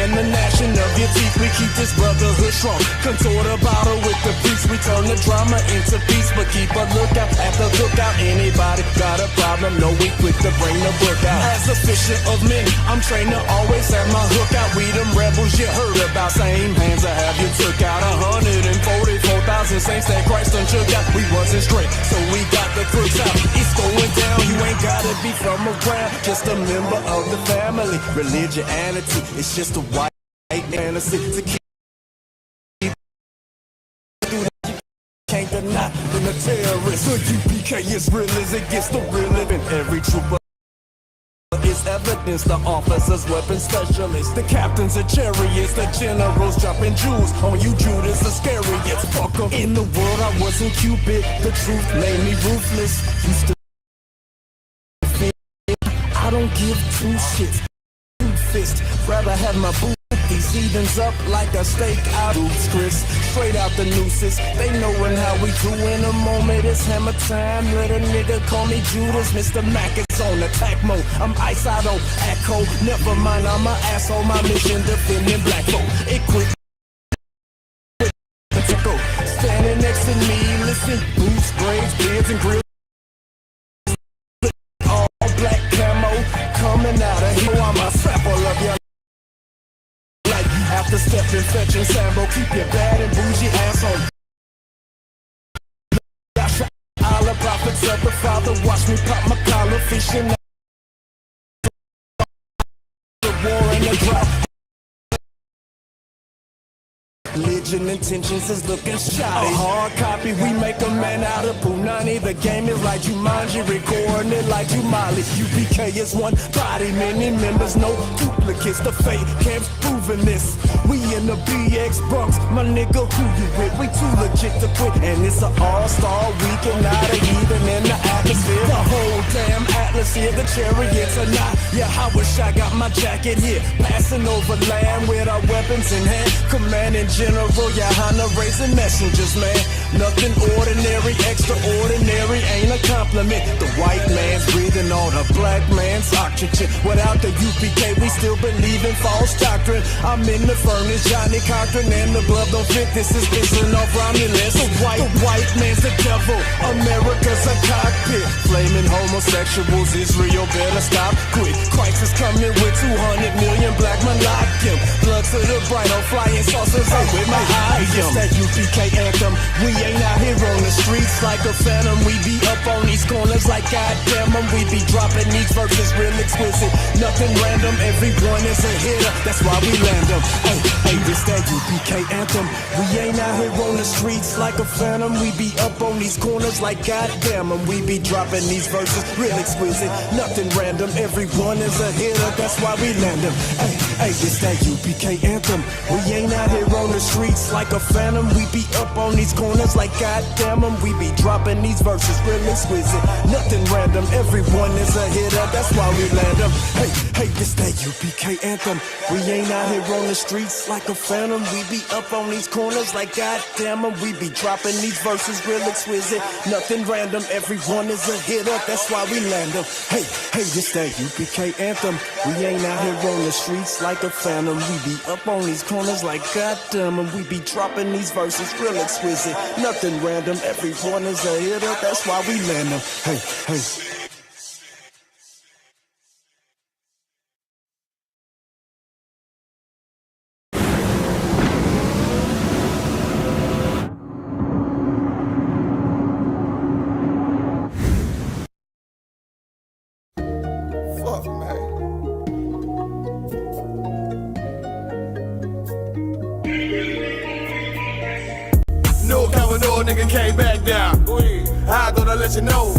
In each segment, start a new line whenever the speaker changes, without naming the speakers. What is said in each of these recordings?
and the gnashing of your teeth. We keep this brotherhood strong. Contort a bottle with the priest. We turn the drama into peace, but keep a lookout at the lookout. Anybody got a problem? No, we quick to bring the book out. As a fisher of men, I'm trained to always have my hook out. We them rebels you heard about. Same hands I have you took out. 144,000 saints that Christ done took out. We wasn't straight, so we got the crooks out. It's going down. You ain't gotta be from around. Just a member of the family. Religianity, it's just a white fantasy to keep. Can't deny in the terrorist. The UPK is real as it gets the real living. Every trooper is evidence. The officers, weapon specialists, the captains of chariots, the generals dropping jewels on you, Judas Iscariot. Fuck 'em. In the world, I wasn't Cupid. The truth made me ruthless. Used to feel I don't give two shits. Two fist, rather have my boot. These heathens up like a steak out of Chris. Straight out the nooses. They knowin' how we do in a moment. It's hammer time. Let a nigga call me Judas. Mr. Mac is on attack mode. I'm ice out on Echo. Never mind, I'm an asshole. My mission defending black folk. Equipped to go. Standing next to me, listen. Boots, braids, beards, and grills. All black camo coming out of here. I'm a sample of your. After stepping, fetching Sambo, keep your bad and bougie ass on. All the prophets of the Father, watch me pop my collar, fishing the war and the drought. Religion intentions is looking shoddy. A hard copy, we make a man out of Punani. The game is like Jumanji, recording it like Jumali. UPK is one body, many members, no duplicates. The fake camps proving this. We in the BX Bronx, my nigga, who you with? We too legit to quit, and it's an all-star weekend, not even in the atmosphere. The whole damn atlas here, the chariots are not. Yeah, I wish I got my jacket here, passing over land with our weapons in hand, commanding General Yohana raising messengers, man. Nothing ordinary, extraordinary ain't a compliment. The white man's breathing on a black man's oxygen. Without the UPK, we still believe in false doctrine. I'm in the furnace, Johnny Cochran, and the glove don't fit. This is pissing off Romulus. The white man's the devil. America's a cockpit. Flaming homosexuals, Israel better stop quick. Christ is coming with 200 million black men lock him. Blood to the bright on flying saucers. With my eyes, it's that UPK anthem. We ain't out here on the streets like a phantom. We be up on these corners like goddamn 'em. We be dropping these verses real exquisite. Nothing random, everyone is a hitter. That's why we land them. Hey, this that UPK anthem. We ain't out here on the streets like a phantom. We be up on these corners like goddamn 'em. We be dropping these verses real exquisite. Nothing random, everyone is a hitter. That's why we land them. Hey, this that UPK anthem. We ain't out here on the streets like a phantom. We be up on these corners like goddamn 'em. We be dropping these verses real exquisite. Nothing random, everyone is a hitter. That's why we land them. Hey, this that UPK anthem. We ain't out here on the streets like a phantom. We be up on these corners like goddamn 'em. We be dropping these verses real exquisite. Nothing random, everyone is a hitter. That's why we land them. Hey, this that UPK anthem. We ain't out here on the streets like a phantom. We be up on these corners like goddamn 'em. We be dropping these verses real exquisite. Nothing random, everyone is a hitter. That's why we land them. Hey.
Fuck, man. No cover, no nigga came back down. I thought I'd let you know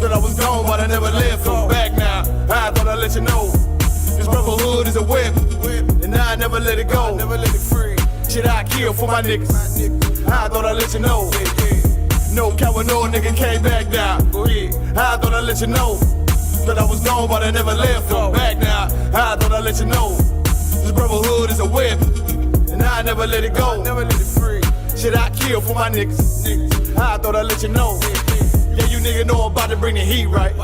that I was gone, but I never left. I'm back now. I thought I'd let you know this brotherhood is a whip, and I never let it go. Never let it free. Shit, I kill for my niggas. I thought I'd let you know. No cover, no nigga came back down. I thought I'd let you know that I was gone, but I never left. I'm back now. I thought I'd let you know this brotherhood is a whip, and I never let it go. Never let it free. Shit, I kill for my niggas. I thought I'd let you know. Yeah, you nigga know I'm about to bring the heat, right?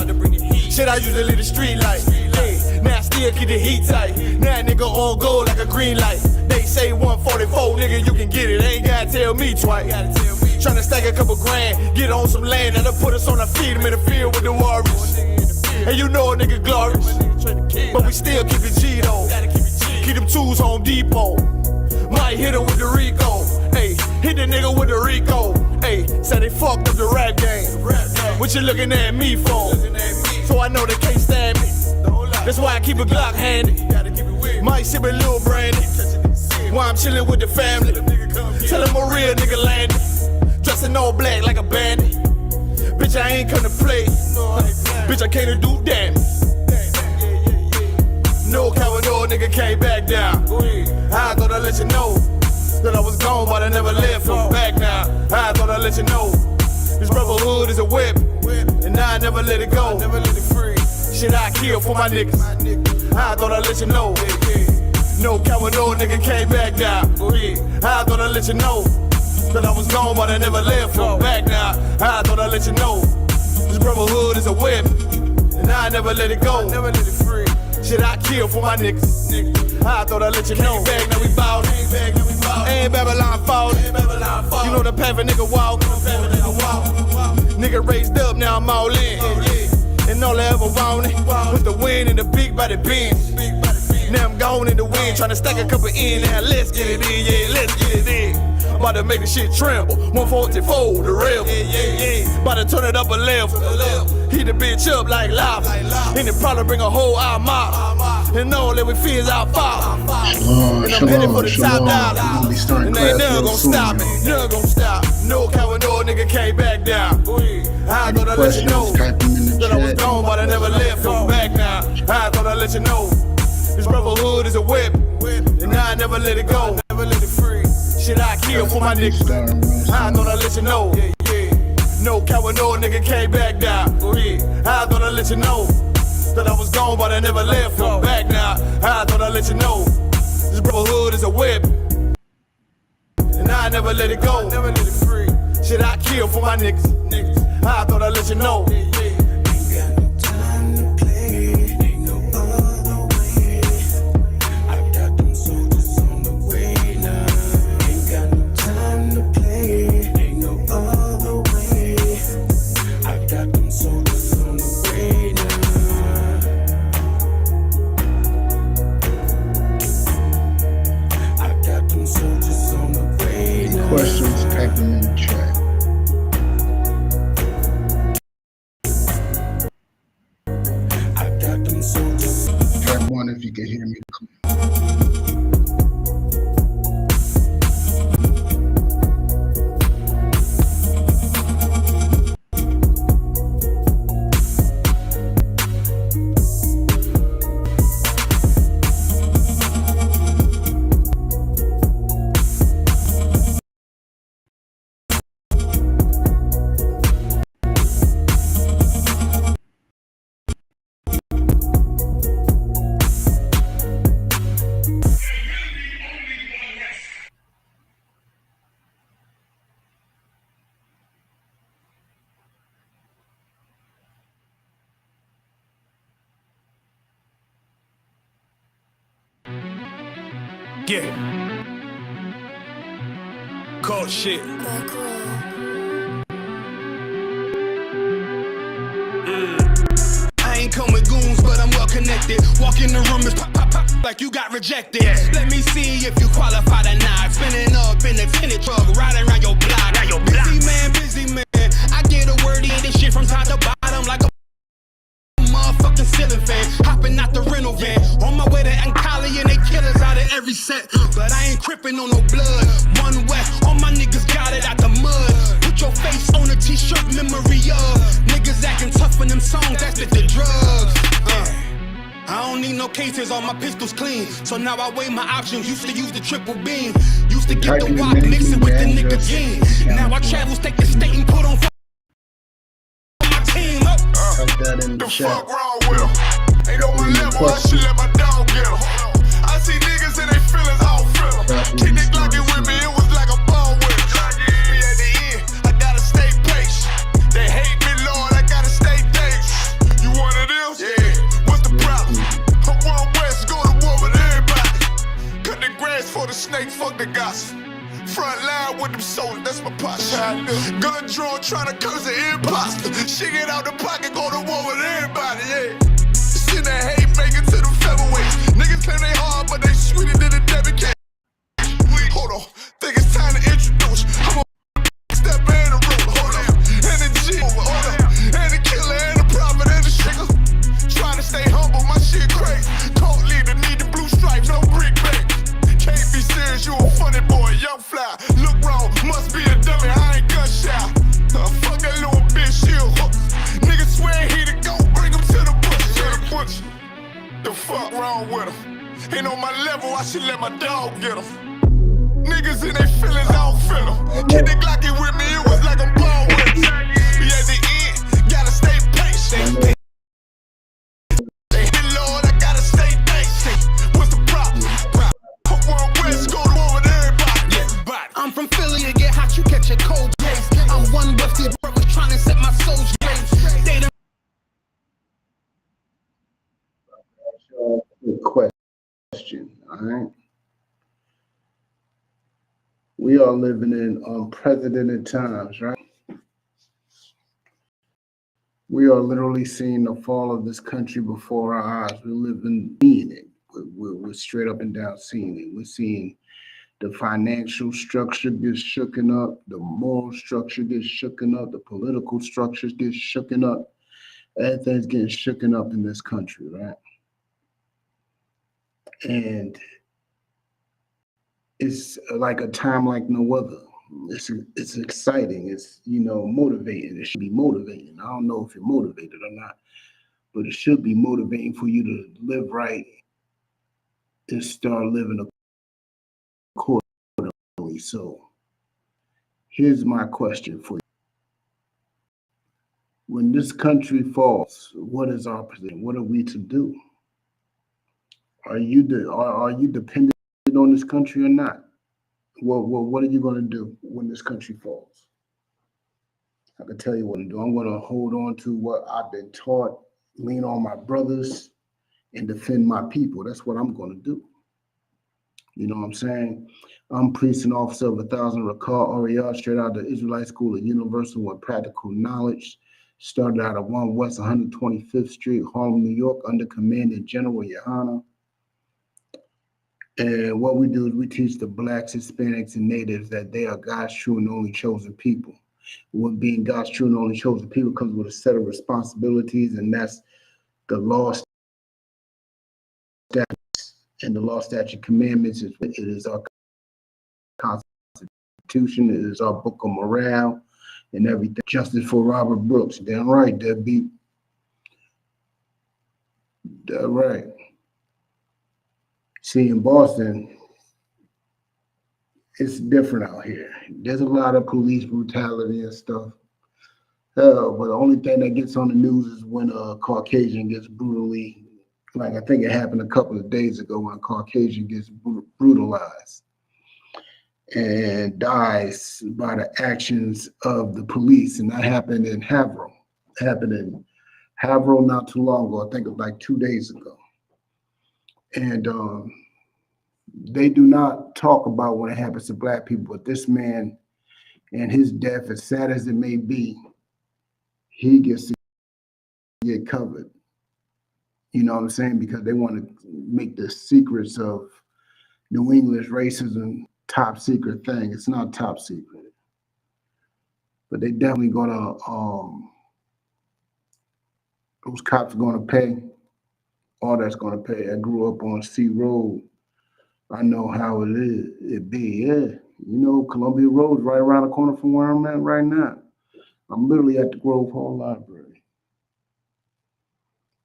Shit, I usually leave the street like, hey, now still keep the heat tight. Now nigga on gold like a green light. They say 144, nigga, you can get it. Ain't gotta tell me twice. Tryna stack a couple grand, get on some land, that'll put us on our feet. I'm in the field with the Warriors. And you know a nigga glorious, but we still keep it G though. Keep them tools Home Depot. Might hit him with the Rico. Hey, hit the nigga with the Rico. Hey, say they fucked up the rap game. What you looking at me for? So I know they can't stand me. That's why I keep a Glock handy. Might sip a little brandy. While I'm chillin' with the family. Tell him a real nigga landed. Dressing all black like a bandit. Bitch, I ain't come to play. Bitch, I came to do damage. No coward, no nigga can't back down. I thought I'd let you know that I was gone, but I never left from back now. I thought I'd let you know this brotherhood is a whip, and I never let it go. Never let it free. Shit, I kill for my niggas. I thought I'd let you know. No coward, no nigga can't back down. I thought I'd let you know that I was gone, but I never left from back now. I thought I'd let you know this brotherhood is a whip, and I never let it go. Never let it free. Shit, I kill for my niggas. I thought I'd let you know. Back, now we ballin'. Ain't Babylon fallin'. You know the path a nigga walk. Nigga raised up, now I'm all in. And all I ever wanted was the win and the big body Benz. Now I'm gone in the wind, tryna stack a couple in. Now let's get it in, yeah, let's get it in. About to make the shit tremble. 144, the rebel. About to turn it up a level. Heat the bitch up like lava. And it probably bring a whole armada. And all that we feel is our father. And I'm headed for the top dollar. And ain't never gonna stop me. Never gonna stop. No coward, no nigga can't back down. I thought I'd let you know that I was gone, but I never left from back now. I thought I'd let you know this brotherhood is a whip, and I never let it go. Never let it free. Shit, I kill for my niggas. I thought I'd let you know. No coward, no nigga can't back down. I thought I'd let you know that I was gone, but I never left from back now. I thought I'd let you know this brotherhood is a whip, and I never let it go. Never let it free. Shit, I kill for my niggas. I thought I'd let you know.
Questions, type them in the chat. Type one if you can hear me clear.
Yeah. Cold shit.
I ain't come with goons, but I'm well connected. Walk in the room, it's pop, pop, pop, like you got rejected. Let me see if you qualify or not. Spinning up in a tinted truck, riding around your block. Busy man. I get a word in this shit from top to bottom, like a motherfucking ceiling fan. Hopping out the rental van, on my way to Ankali and they killers out of every set. But I ain't crippin' on no blood. One West, all my niggas got it out the mud. Put your face on a t-shirt, memory of niggas acting tough in them songs, that's the drugs. I don't need no cases, all my pistols clean. So now I weigh my options, used to use the triple beam. Used to get the wop, mix it with the nicotine. Now I travel state to state and put on my team up.
Type that in the chat.
Fuck wrong with him. Ain't no one level, I should let my dog get him. I see niggas and they feelings all feel them. Keep it glocking with me, it was like a ball with me. At the end, I gotta stay patient. They hate me, Lord, I gotta stay dangerous. You one of them? Yeah. What's the problem? I'm wrong hands for the snake, fuck the gospel. Front line with them soldiers, that's my posture. Gun drawn, trying to curse an imposter. Shit get out the pocket, go to war with everybody, yeah. Send that hate maker to the featherweights. Niggas claim they hard, but they sweeter than a debit cake. Hold on, think it's time to introduce. I'm a step in the room, hold on. And the G over, hold on. And the killer and the prophet and the trigger. Trying to stay humble, my shit crazy. Cold leader, need the blue stripes, no brick bank. Can't be serious, you a funny boy, young fly. Look wrong, must be a dummy, I ain't gun shy. Fuck that little bitch, she a hook. Niggas swear he the go, bring him to the bush. To the bush. The fuck wrong with him? Ain't on my level, I should let my dog get him. Niggas in their feelings, I don't feel them. Kid the Glocky with me, it was like I'm born with it. Be at the end, gotta stay patient. Hey, Lord, I gotta stay patient. What's the problem? Hope one West, go to war with everybody.
I'm from Philly, you get hot, you catch a cold case. I'm one with the brothers trying to set my soul straight. They don't
Good question. All right. We are living in unprecedented times, right? We are literally seeing the fall of this country before our eyes. We're living, seeing it. We're straight up and down seeing it. We're seeing the financial structure get shooken up, the moral structure gets shooken up, the political structures get shooken up. Everything's getting shooken up in this country, right? And it's like a time like no other. It's exciting. It's, motivating. It should be motivating. I don't know if you're motivated or not, but it should be motivating for you to live right and start living accordingly. So here's my question for you. When this country falls, what is our position? What are we to do? Are you dependent on this country or not? What are you going to do when this country falls? I can tell you what to do. I'm going to hold on to what I've been taught, lean on my brothers, and defend my people. That's what I'm going to do. You know what I'm saying? I'm priest and officer of 1,000 Rakar Oriel, straight out of the Israelite School of Universal with Practical Knowledge. Started out of 1 West 125th Street, Harlem, New York, under Commandant General Yohana. And what we do is we teach the Blacks, Hispanics, and Natives that they are God's true and only chosen people. With being God's true and only chosen people comes with a set of responsibilities, and that's the law, statutes, and the law, statute, commandments. It is our Constitution. It is our book of morale and everything. Justice for Robert Brooks. Damn right, deadbeat. Damn right. See, in Boston, it's different out here. There's a lot of police brutality and stuff. But the only thing that gets on the news is when a Caucasian gets brutally, like I think it happened a couple of days ago, when a Caucasian gets brutalized and dies by the actions of the police. And that happened in Havro. It happened in Havro not too long ago. I think it was like 2 days ago. And they do not talk about when it happens to Black people, but this man and his death, as sad as it may be, he gets to get covered. You know what I'm saying? Because they want to make the secrets of New English racism top secret thing. It's not top secret, but they definitely gonna, those cops are gonna pay. All that's gonna pay. I grew up on C Road. I know how it is. It be, yeah. Columbia Road's right around the corner from where I'm at right now. I'm literally at the Grove Hall Library.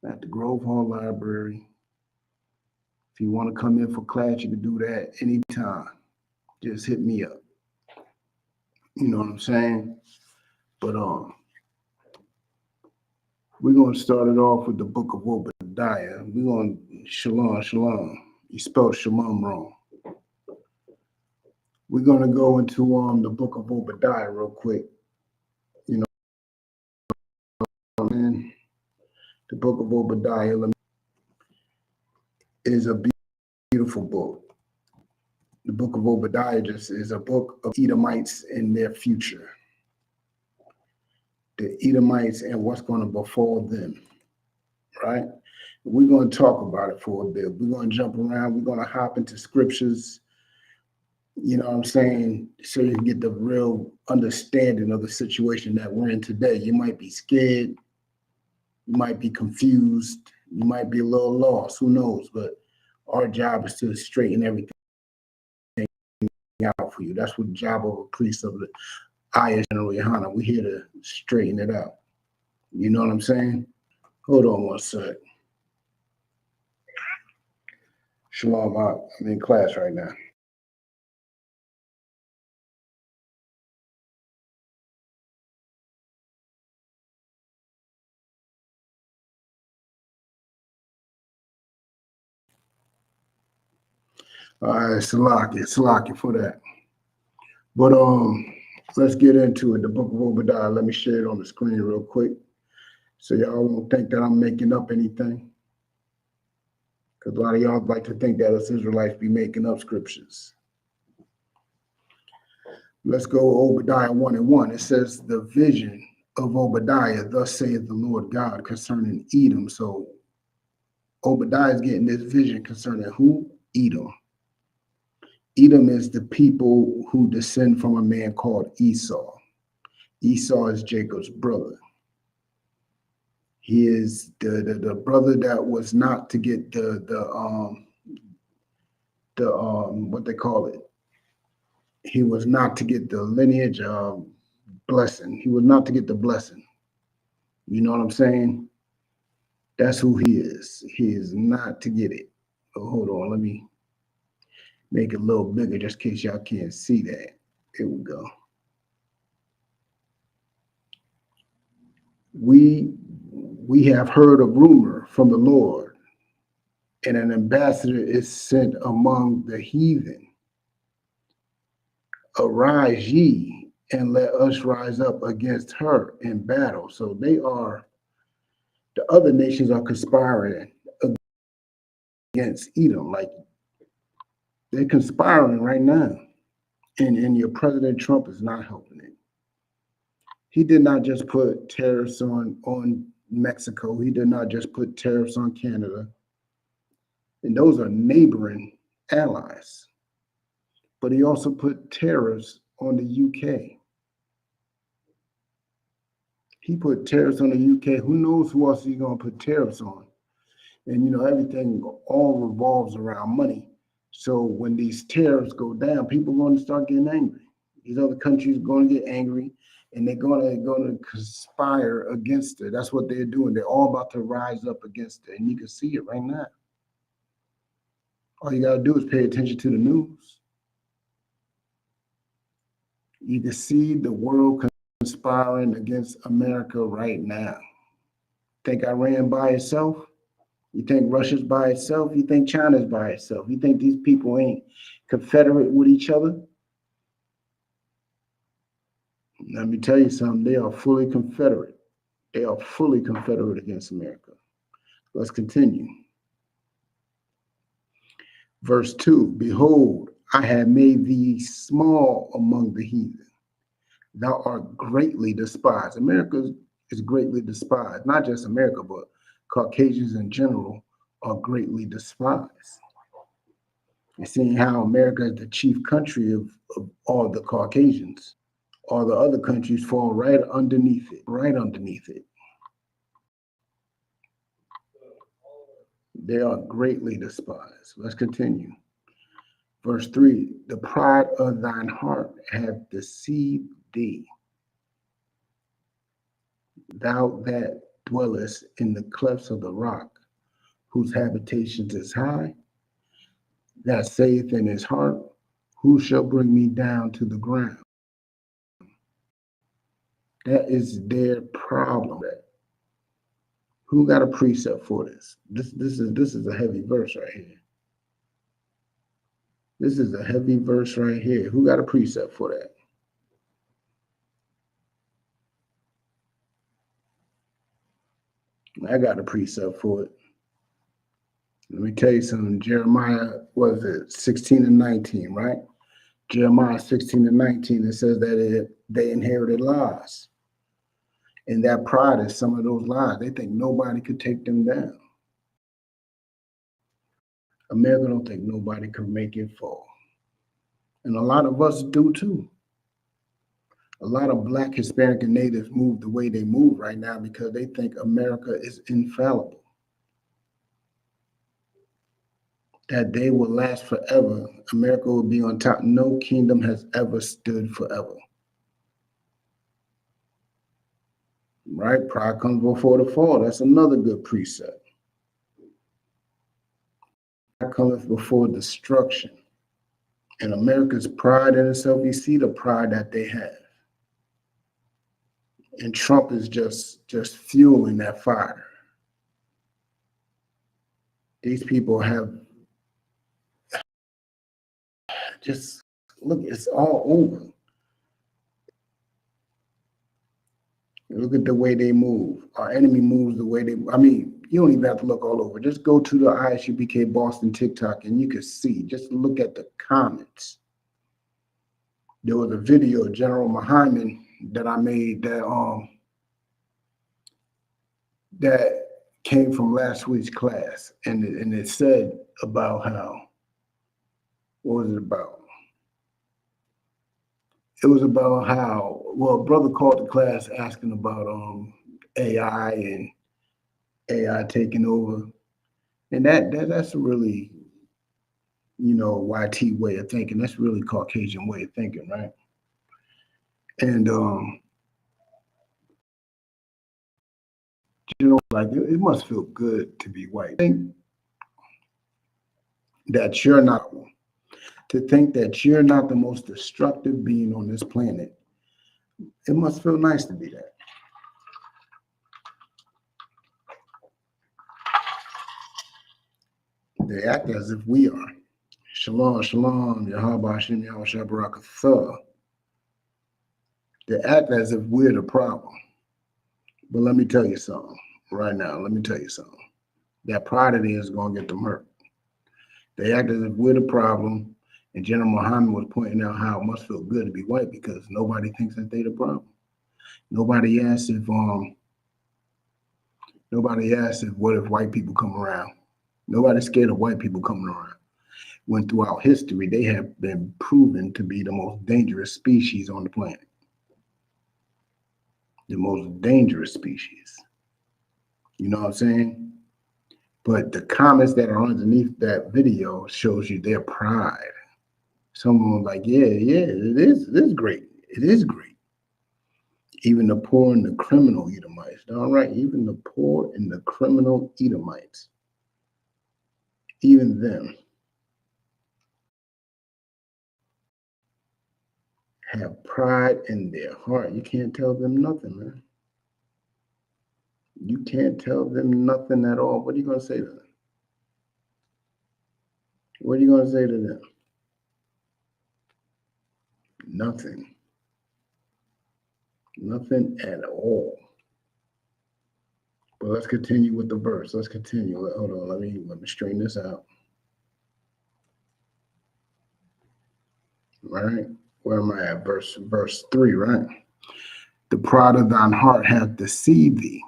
At the Grove Hall Library. If you want to come in for class, you can do that anytime. Just hit me up. You know what I'm saying? But we're gonna start it off with the book of Obadiah. We're gonna shalom. You spelled shalom wrong. We're gonna go into the book of Obadiah real quick. You know what I mean? The book of Obadiah is a beautiful book. The book of Obadiah just is a book of Edomites and their future. The Edomites and what's going to befall them, right? We're going to talk about it for a bit. We're going to jump around. We're going to hop into scriptures, you know what I'm saying, so you can get the real understanding of the situation that we're in today. You might be scared. You might be confused. You might be a little lost. Who knows? But our job is to straighten everything out for you. That's what the job of a priest of the highest General Yohana. We're here to straighten it out. You know what I'm saying? Hold on one sec. Shalom, I'm in class right now. All right, Salaki for that. But let's get into it. The book of Obadiah. Let me share it on the screen real quick, so y'all won't think that I'm making up anything. Because a lot of y'all like to think that us Israelites be making up scriptures. Let's go Obadiah 1:1. It says, the vision of Obadiah, thus saith the Lord God concerning Edom. So Obadiah is getting this vision concerning who? Edom. Edom is the people who descend from a man called Esau. Esau is Jacob's brother. He is the brother that was not to get the what they call it. He was not to get the lineage blessing. He was not to get the blessing. You know what I'm saying? That's who he is. He is not to get it. Oh, hold on, let me make it a little bigger just in case y'all can't see that. Here we go. We have heard a rumor from the Lord, and an ambassador is sent among the heathen. Arise ye, and let us rise up against her in battle. So the other nations are conspiring against Edom. Like, they're conspiring right now. And your President Trump is not helping it. He did not just put tariffs on Mexico. He did not just put tariffs on Canada. And those are neighboring allies. But he also put tariffs on the UK. He put tariffs on the UK. Who knows who else he's going to put tariffs on? And, you know, everything all revolves around money. So when these tariffs go down, people are going to start getting angry. These other countries are going to get angry, and they're going to conspire against it. That's what they're doing. They're all about to rise up against it, and you can see it right now. All you got to do is pay attention to the news. You can see the world conspiring against America right now. Think Iran by itself? You think Russia's by itself? You think China's by itself? You think these people ain't confederate with each other? Let me tell you something. They are fully confederate. They are fully confederate against America. Let's continue. Verse 2, behold, I have made thee small among the heathen. Thou art greatly despised. America is greatly despised. Not just America, but Caucasians in general are greatly despised. And seeing how America is the chief country of all the Caucasians, all the other countries fall right underneath it, right underneath it. They are greatly despised. Let's continue. Verse 3, the pride of thine heart hath deceived thee. Thou that dwellest in the clefts of the rock, whose habitation is high, that saith in his heart, who shall bring me down to the ground? That is their problem. Who got a precept for this? This is a heavy verse right here. This is a heavy verse right here. Who got a precept for that? I got a precept for it. Let me tell you something. Jeremiah, was it 16 and 19, right? Jeremiah 16 and 19, it says that they inherited lies. And that pride is some of those lies. They think nobody could take them down. America don't think nobody could make it fall. And a lot of us do too. A lot of Black, Hispanic, and Natives move the way they move right now because they think America is infallible, that they will last forever. America will be on top. No kingdom has ever stood forever. Right? Pride comes before the fall. That's another good precept. Pride cometh before destruction. And America's pride in itself, you see the pride that they have. And Trump is just fueling that fire. These people have just, look, it's all over. Look at the way they move. Our enemy moves the way they, I mean, you don't even have to look all over. Just go to the ISUBK Boston TikTok and you can see, just look at the comments. There was a video of General Muhammad that I made that came from last week's class. And it said about how, what was it about? It was about how, well, a brother called the class asking about AI and AI taking over. And that's a really, YT way of thinking. That's really Caucasian way of thinking, right? And like it must feel good to be white. I think that you're not the most destructive being on this planet. It must feel nice to be that. They act as if we are. Shalom, shalom, Yahweh Hashem, Yahweh Shabbarakatha. They act as if we're the problem. But let me tell you something right now. Let me tell you something. That pride of theirs is going to get them hurt. They act as if we're the problem. And General Muhammad was pointing out how it must feel good to be white because nobody thinks that they're the problem. Nobody asks if what if white people come around. Nobody's scared of white people coming around. When throughout history, they have been proven to be the most dangerous species on the planet. The most dangerous species. You know what I'm saying? But the comments that are underneath that video shows you their pride. Someone like, yeah, it is great. It is great. Even the poor and the criminal Edomites. All right, even the poor and the criminal Edomites. Even them have pride in their heart. You can't tell them nothing, man. You can't tell them nothing at all. What are you going to say to them? What are you going to say to them? Nothing. Nothing at all. But let's continue with the verse. Let's continue. Hold on. Let me straighten this out. All right. Where am I at? Verse 3, right? The pride of thine heart hath deceived thee.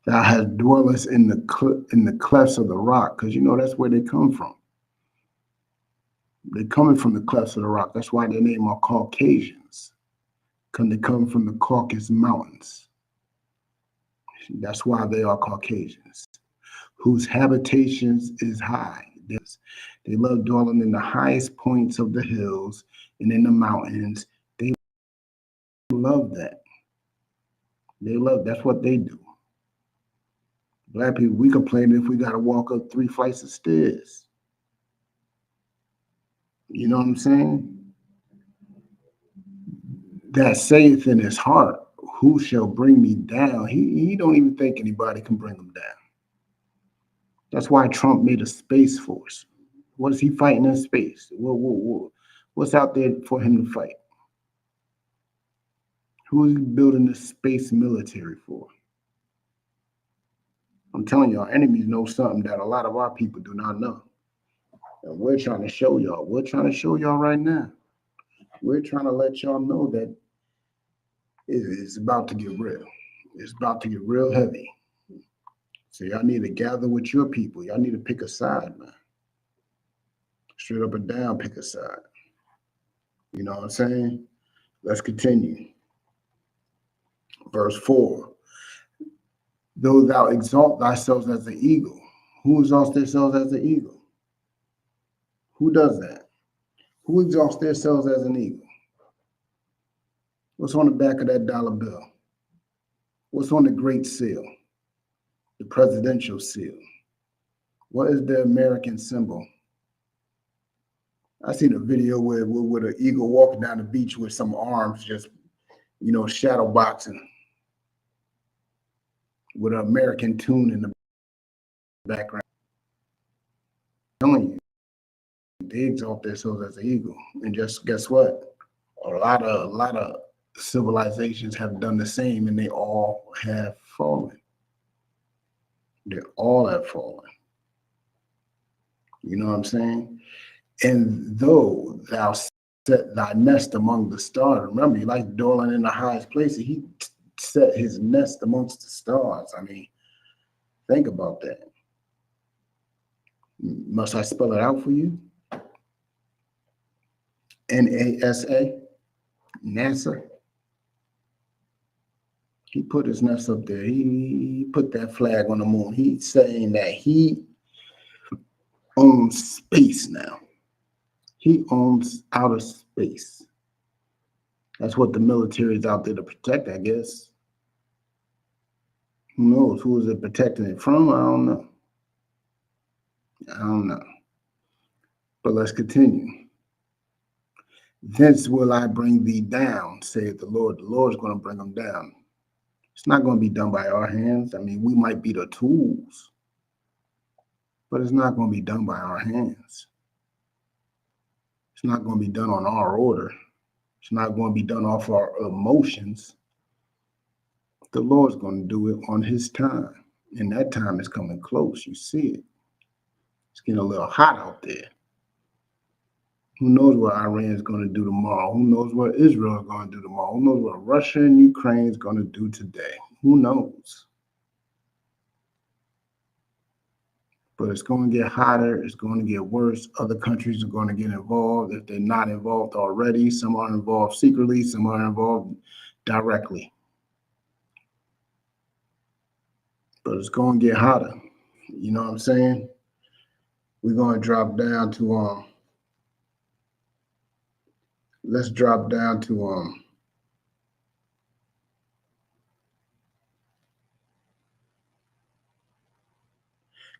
Thou hast dwellest in the clefts of the rock, because that's where they come from. They're coming from the clefts of the rock. That's why their name are Caucasians, because they come from the Caucasus Mountains. That's why they are Caucasians, whose habitations is high. They love dwelling in the highest points of the hills and in the mountains. They love that. That's what they do. Black people, we complain if we got to walk up 3 flights of stairs. You know what I'm saying? That saith in his heart, who shall bring me down? He don't even think anybody can bring him down. That's why Trump made a space force. What is he fighting in space? What's out there for him to fight? Who is he building the space military for? I'm telling you, our enemies know something that a lot of our people do not know. And we're trying to show y'all. We're trying to show y'all right now. We're trying to let y'all know that it's about to get real. It's about to get real heavy. So y'all need to gather with your people. Y'all need to pick a side, man. Straight up and down, pick a side. You know what I'm saying? Let's continue. Verse 4. Though thou exalt thyself as an eagle. Who exalts themselves as an eagle? Who does that? Who exalts themselves as an eagle? What's on the back of that dollar bill? What's on the Great Seal? The presidential seal. What is the American symbol? I seen a video with an eagle walking down the beach with some arms just, shadow boxing with an American tune in the background. I'm telling you, they exalt themselves as an eagle. And just guess what? A lot of civilizations have done the same, and they all have fallen. They all have fallen. You know what I'm saying? And though thou set thy nest among the stars, remember, he likes dwelling in the highest places. He set his nest amongst the stars. I mean, think about that. Must I spell it out for you? NASA, NASA. He put his nest up there. He put that flag on the moon. He's saying that he owns space now. He owns outer space. That's what the military is out there to protect, I guess. Who knows? Who is it protecting it from? I don't know. But let's continue. Thence will I bring thee down, saith the Lord. The Lord's going to bring them down. It's not going to be done by our hands. I mean, we might be the tools, but it's not going to be done by our hands. It's not going to be done on our order. It's not going to be done off our emotions. The Lord's going to do it on his time. And that time is coming close. You see it. It's getting a little hot out there. Who knows what Iran is going to do tomorrow? Who knows what Israel is going to do tomorrow? Who knows what Russia and Ukraine is going to do today? Who knows? But it's going to get hotter. It's going to get worse. Other countries are going to get involved if they're not involved already. Some are involved secretly. Some are involved directly. But it's going to get hotter. You know what I'm saying? We're going to drop down to let's drop down to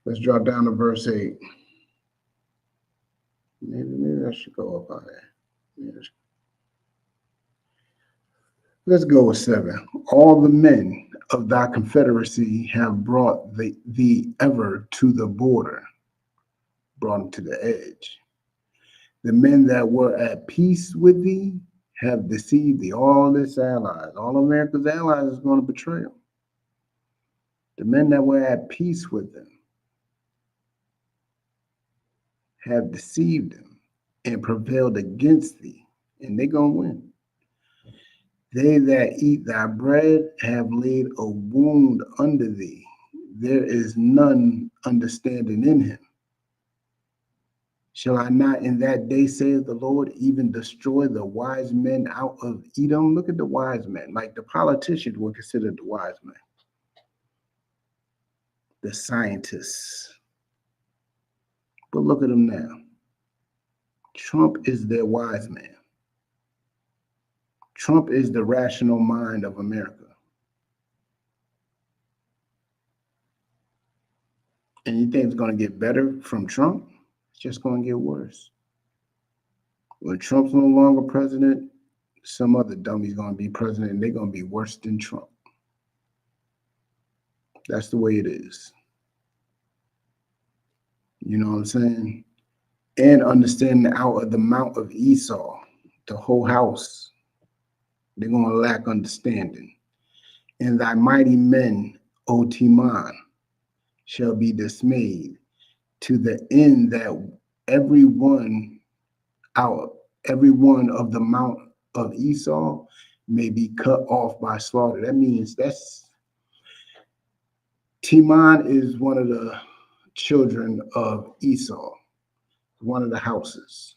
let's drop down to verse 8. Maybe I should go up on that. Yes. Let's go with 7. All the men of thy confederacy have brought thee ever to the border, brought them to the edge. The men that were at peace with thee have deceived thee. All its allies, all America's allies is going to betray them. The men that were at peace with them have deceived them and prevailed against thee, and they're going to win. They that eat thy bread have laid a wound under thee. There is none understanding in him. Shall I not in that day, saith the Lord, even destroy the wise men out of Edom? Look at the wise men. Like the politicians were considered the wise men. The scientists. But look at them now. Trump is their wise man. Trump is the rational mind of America. And you think it's going to get better from Trump? It's just going to get worse. When Trump's no longer president, some other dummy's going to be president, and they're going to be worse than Trump. That's the way it is. You know what I'm saying? And understanding out of the mount of Esau, the whole house, they're going to lack understanding. And thy mighty men, O Teman, shall be dismayed, to the end that every one every one of the mount of Esau may be cut off by slaughter. That means Timon is one of the children of Esau, one of the houses.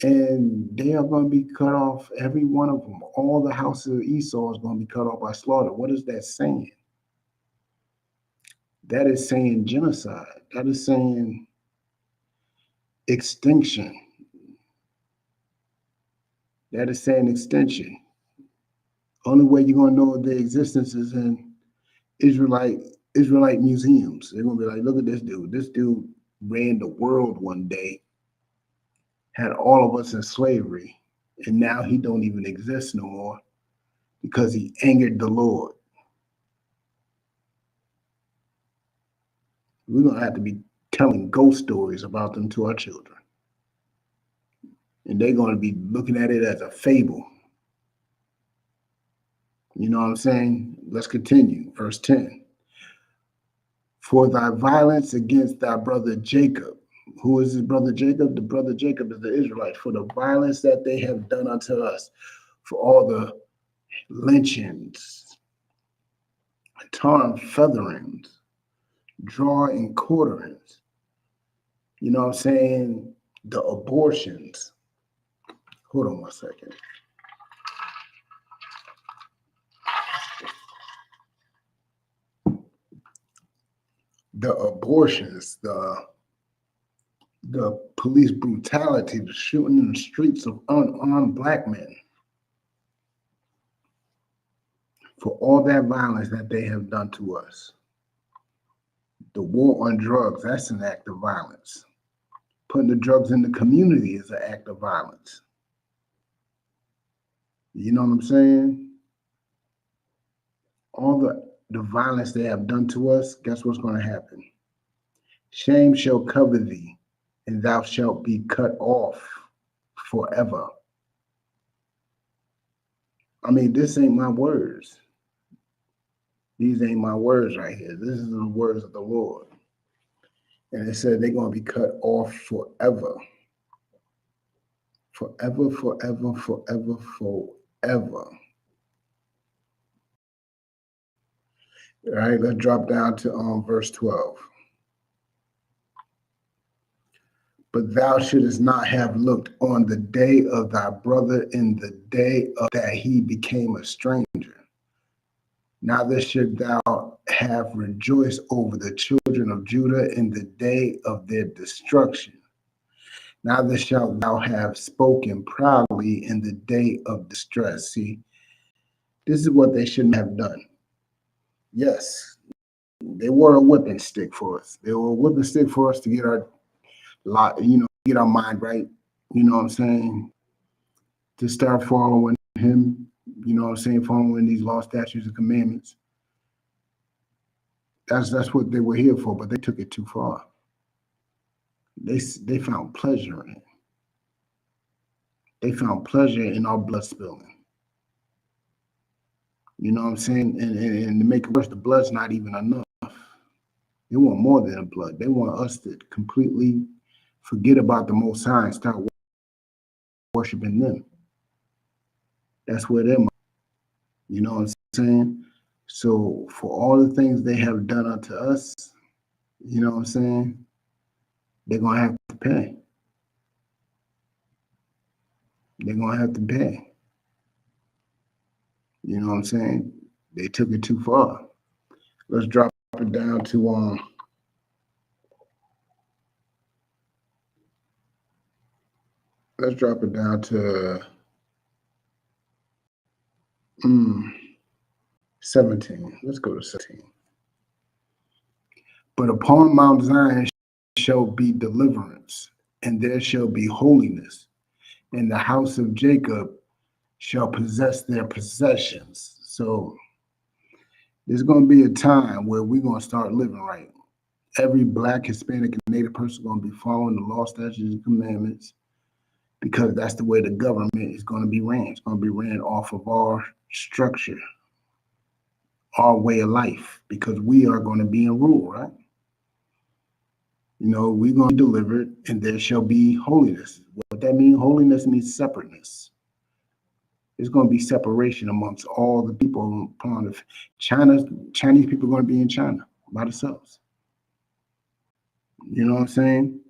And they are going to be cut off, every one of them. All the houses of Esau is going to be cut off by slaughter. What is that saying? That is saying genocide. That is saying extinction. That is saying extinction. Only way you're going to know their existence is in Israelite museums. They're going to be like, look at this dude. This dude ran the world one day, had all of us in slavery, and now he don't even exist no more because he angered the Lord. We're going to have to be telling ghost stories about them to our children. And they're going to be looking at it as a fable. You know what I'm saying? Let's continue. Verse 10. For thy violence against thy brother Jacob. Who is his brother Jacob? The brother Jacob is the Israelites. For the violence that they have done unto us, for all the lynchings, tarn featherings, draw and quarterings. You know what I'm saying? The abortions. Hold on 1 second. The abortions, the police brutality, the shooting in the streets of unarmed black men. For all that violence that they have done to us. The war on drugs, that's an act of violence. Putting the drugs in the community is an act of violence. You know what I'm saying? All the violence they have done to us, guess what's going to happen? Shame shall cover thee, and thou shalt be cut off forever. I mean, this ain't my words. These ain't my words right here. This is the words of the Lord. And it said they're going to be cut off forever. Forever, forever, forever, forever. All right, let's drop down to verse 12. But thou shouldest not have looked on the day of thy brother in the day of that he became a stranger. Neither should thou have rejoiced over the children of Judah in the day of their destruction. Neither shalt thou have spoken proudly in the day of distress. See, this is what they shouldn't have done. Yes, they were a whipping stick for us. They were a whipping stick for us to get our get our mind right. You know what I'm saying? To start following him. You know what I'm saying? Following these law, statutes, and commandments. That's what they were here for, but they took it too far. They found pleasure in it. They found pleasure in our blood spilling. You know what I'm saying? And to make it worse, the blood's not even enough. They want more than the blood. They want us to completely forget about the Most High and start worshiping them. That's where they're. You know what I'm saying? So for all the things they have done unto us, you know what I'm saying? They're going to have to pay. They're going to have to pay. You know what I'm saying? They took it too far. Let's drop it down to let's drop it down to 17. Let's go to 17. But upon Mount Zion shall be deliverance, and there shall be holiness, and the house of Jacob shall possess their possessions. So there's going to be a time where we're going to start living right. Every Black, Hispanic, and Native person is going to be following the law, statutes, and commandments, because that's the way the government is going to be ran. It's going to be ran off of our structure, our way of life, because we are going to be in rule, right? You know, we're going to be delivered, and there shall be holiness. What that means? Holiness means separateness. There's going to be separation amongst all the people upon the Chinese people are going to be in China by themselves. You know what I'm saying?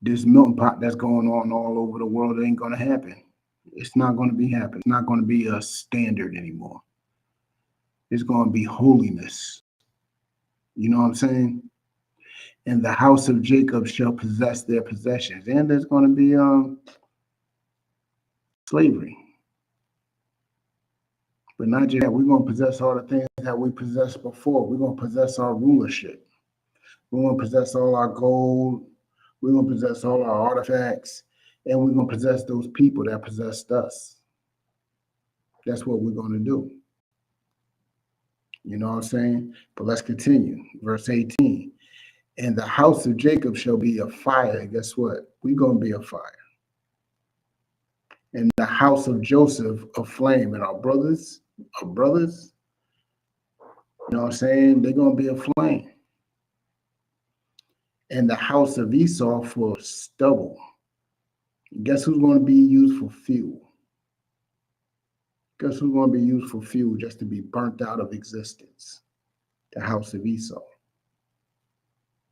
This melting pot that's going on all over the world ain't going to happen. It's not going to be happening. It's not going to be a standard anymore. It's going to be holiness. You know what I'm saying? And the house of Jacob shall possess their possessions. And there's going to be slavery. But not just that, we're going to possess all the things that we possessed before. We're going to possess our rulership. We're going to possess all our gold. We're going to possess all our artifacts. And we're going to possess those people that possessed us. That's what we're going to do. You know what I'm saying? But let's continue. Verse 18. And the house of Jacob shall be a fire. Guess what? We're going to be a fire. And the house of Joseph a flame. And our brothers, you know what I'm saying? They're going to be a flame. And the house of Esau for stubble. Guess who's going to be used for fuel? Guess who's going to be used for fuel just to be burnt out of existence? The house of Esau.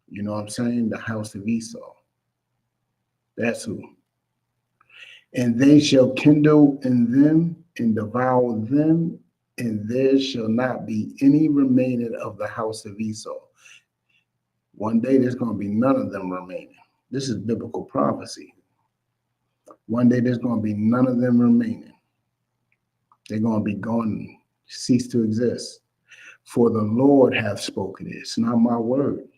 You know what I'm saying? The house of Esau. That's who. And they shall kindle in them and devour them, and there shall not be any remaining of the house of Esau. One day there's going to be none of them remaining. This is biblical prophecy. One day there's going to be none of them remaining. They're going to be gone, cease to exist. For the Lord hath spoken it. It's not my words.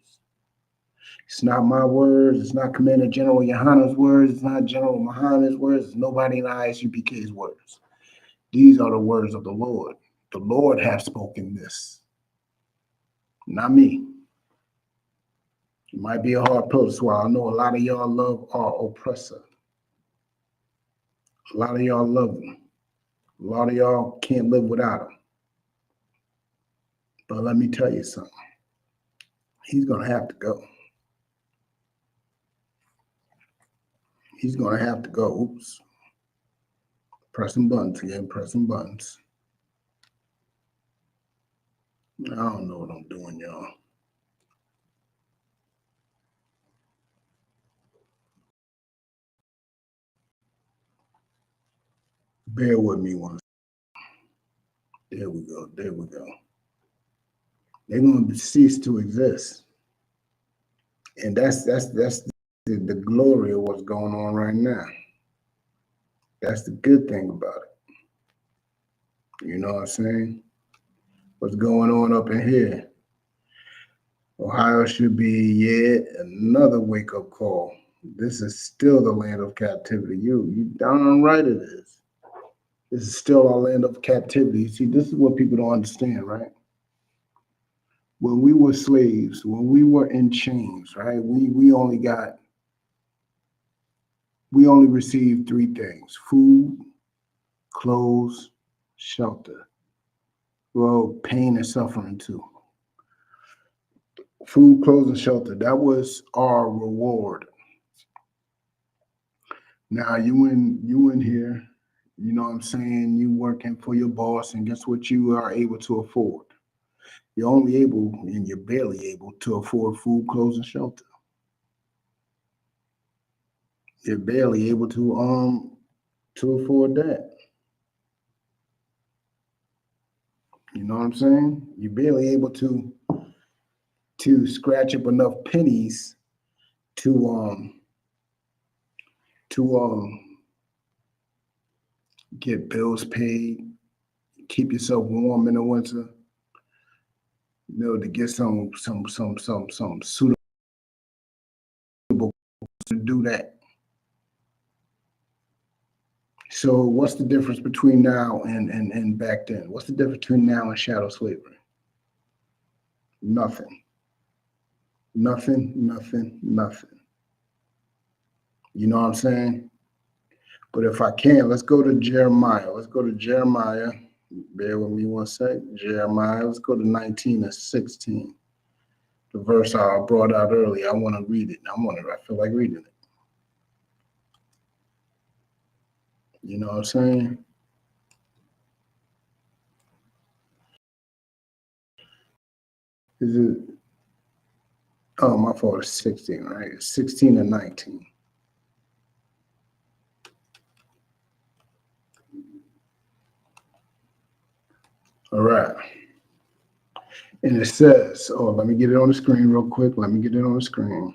It's not my words. It's not Commander General Yohana's words. It's not General Muhammad's words. It's nobody in ISUPK's words. These are the words of the Lord. The Lord hath spoken this. Not me. It might be a hard pill to swallow. I know a lot of y'all love our oppressor. A lot of y'all love him. A lot of y'all can't live without him. But let me tell you something. He's going to have to go. He's going to have to go. Oops. Pressing buttons again, pressing buttons. I don't know what I'm doing, y'all. Bear with me one. There we go. There we go. They're going to cease to exist. And that's the glory of what's going on right now. That's the good thing about it. You know what I'm saying? What's going on up in here? Ohio should be yet another wake-up call. This is still the land of captivity. You darn right it is. This is still our land of captivity. See, this is what people don't understand, right? When we were slaves, when we were in chains, right? We only received three things: food, clothes, shelter. Well, pain and suffering too. Food, clothes, and shelter. That was our reward. Now you in here, you know what I'm saying? You working for your boss, and guess what you are able to afford? You're only able, and you're barely able to afford food, clothes, and shelter. You're barely able to afford that. You know what I'm saying? You're barely able to scratch up enough pennies to get bills paid, keep yourself warm in the winter, you know, to get some suitable to do that. So what's the difference between now and back then? What's the difference between now and shadow slavery? Nothing. Nothing. You know what I'm saying? But if I can, let's go to Jeremiah. Let's go to Jeremiah. Bear with me one sec. Jeremiah, let's go to 19 and 16. The verse I brought out earlier. I want to read it. I feel like reading it. You know what I'm saying? Is it? Oh, my fault. It's 16, right? It's 16 and 19. All right. And it says, oh, let me get it on the screen real quick. Let me get it on the screen.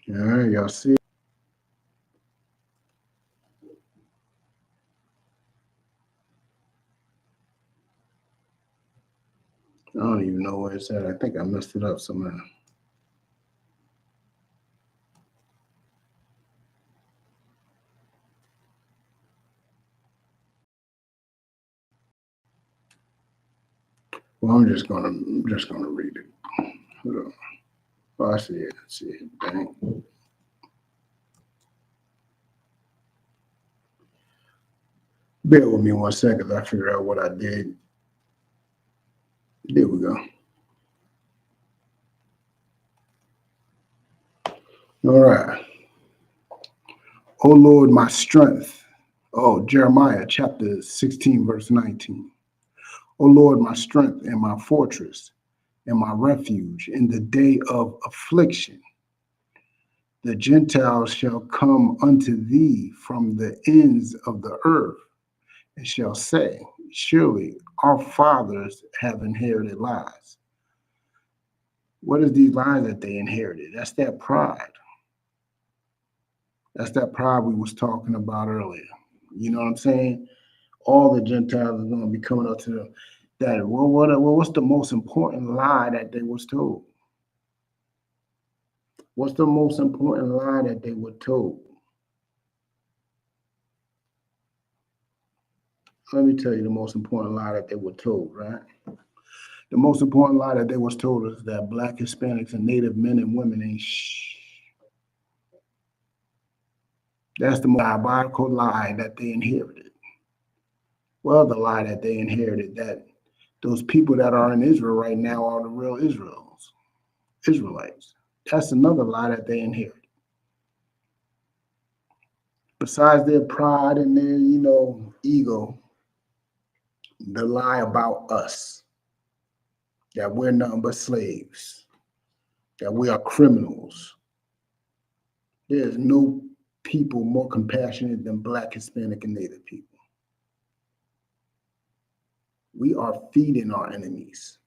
All right, y'all see? I don't even know where it's at. I think I messed it up somehow. Well, I'm just gonna read it. Hold on. Oh, I see it. I see it. Dang. Bear with me 1 second. I figure out what I did. There we go. All right. Oh Lord, my strength. Oh, Jeremiah chapter 16, verse 19. O Lord, my strength and my fortress and my refuge in the day of affliction. The Gentiles shall come unto thee from the ends of the earth and shall say, surely our fathers have inherited lies. What is these lies that they inherited? That's that pride. That's that pride we was talking about earlier. You know what I'm saying? All the Gentiles are going to be coming up to them. That what's the most important lie that they was told? What's the most important lie that they were told? Let me tell you the most important lie that they were told, right? The most important lie that they was told is that Black, Hispanics, and Native men and women ain't shh. That's the most diabolical lie that they inherited. Well, the lie that they inherited, that those people that are in Israel right now are the real Israelites. That's another lie that they inherited. Besides their pride and their, ego, the lie about us, that we're nothing but slaves, that we are criminals. There's no people more compassionate than Black, Hispanic, and Native people. We are feeding our enemies,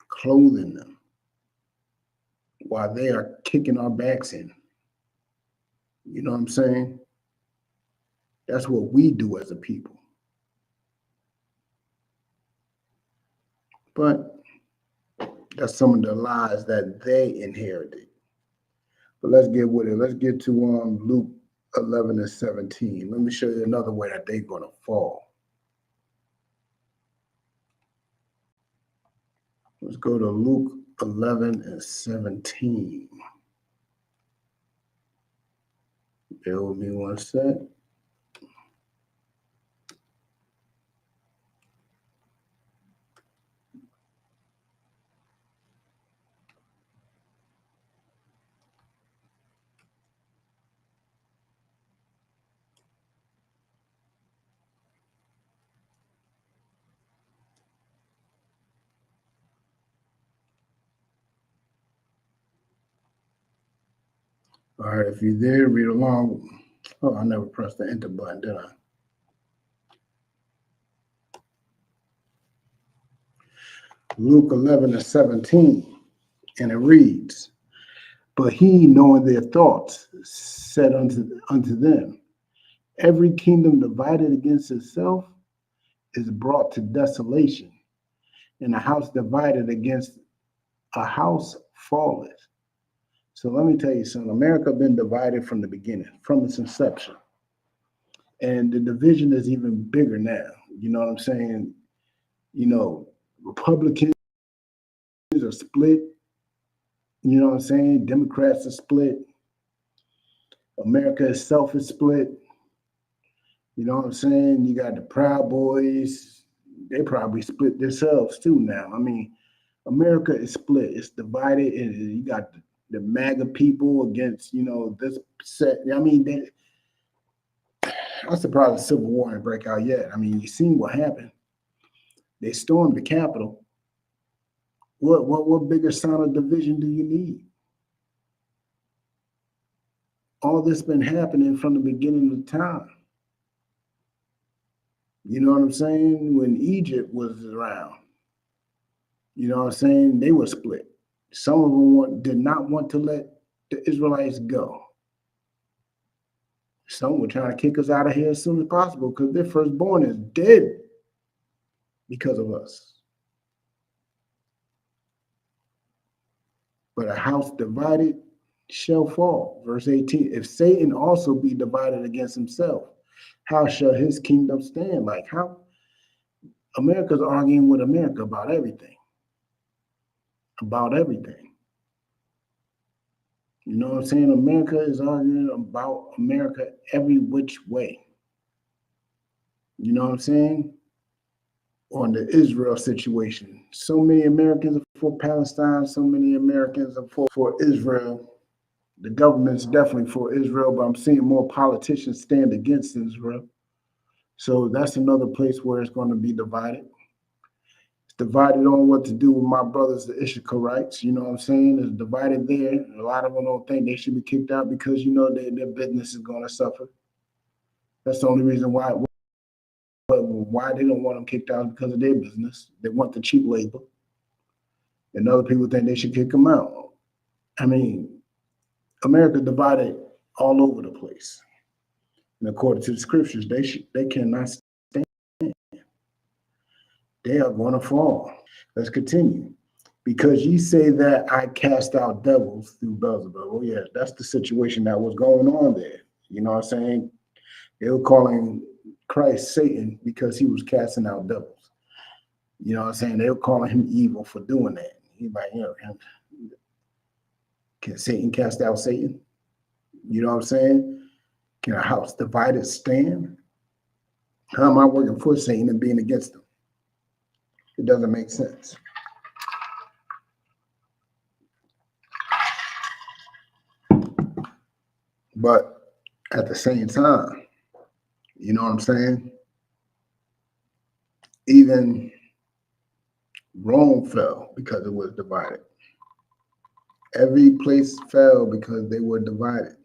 clothing them, while they are kicking our backs in. You know what I'm saying? That's what we do as a people. But that's some of the lies that they inherited. But let's get with it. Let's get to Luke 11 and 17. Let me show you another way that they're going to fall. Let's go to Luke 11 and 17. Bear with me 1 sec. All right, if you're there, read along. Oh, I never pressed the enter button, did I? Luke 11 and 17, and it reads, but he, knowing their thoughts, said unto them, every kingdom divided against itself is brought to desolation, and a house divided against a house falleth. So let me tell you something. America been divided from the beginning, from its inception. And the division is even bigger now. You know what I'm saying? Republicans are split. You know what I'm saying? Democrats are split. America itself is split. You know what I'm saying? You got the Proud Boys. They probably split themselves too now. I mean, America is split. It's divided. And you got the MAGA people against, this set. I mean, I'm surprised the Civil War didn't break out yet. I mean, you seen what happened. They stormed the Capitol. What bigger sign of division do you need? All this been happening from the beginning of time. You know what I'm saying? When Egypt was around, you know what I'm saying? They were split. Some of them did not want to let the Israelites go. Some were trying to kick us out of here as soon as possible because their firstborn is dead because of us. But a house divided shall fall. Verse 18, if Satan also be divided against himself, how shall his kingdom stand? Like how America's arguing with America about everything. About everything. You know what I'm saying? America is arguing about America every which way. You know what I'm saying? On the Israel situation. So many Americans are for Palestine, so many Americans are for Israel. The government's definitely for Israel, but I'm seeing more politicians stand against Israel. So that's another place where it's going to be divided. It's divided on what to do with my brothers, the Issacharites. You know what I'm saying? It's divided there. A lot of them don't think they should be kicked out because, their business is going to suffer. That's the only reason why they don't want them kicked out is because of their business. They want the cheap labor. And other people think they should kick them out. I mean, America divided all over the place. And according to the scriptures, they cannot stand. They are going to fall. Let's continue. Because ye say that I cast out devils through Beelzebub. Oh yeah, that's the situation that was going on there. You know what I'm saying? They were calling Christ Satan because he was casting out devils. You know what I'm saying? They were calling him evil for doing that. He's like, can Satan cast out Satan? You know what I'm saying? Can a house divided stand? How am I working for Satan and being against him? It doesn't make sense. But at the same time, you know what I'm saying? Even Rome fell because it was divided. Every place fell because they were divided.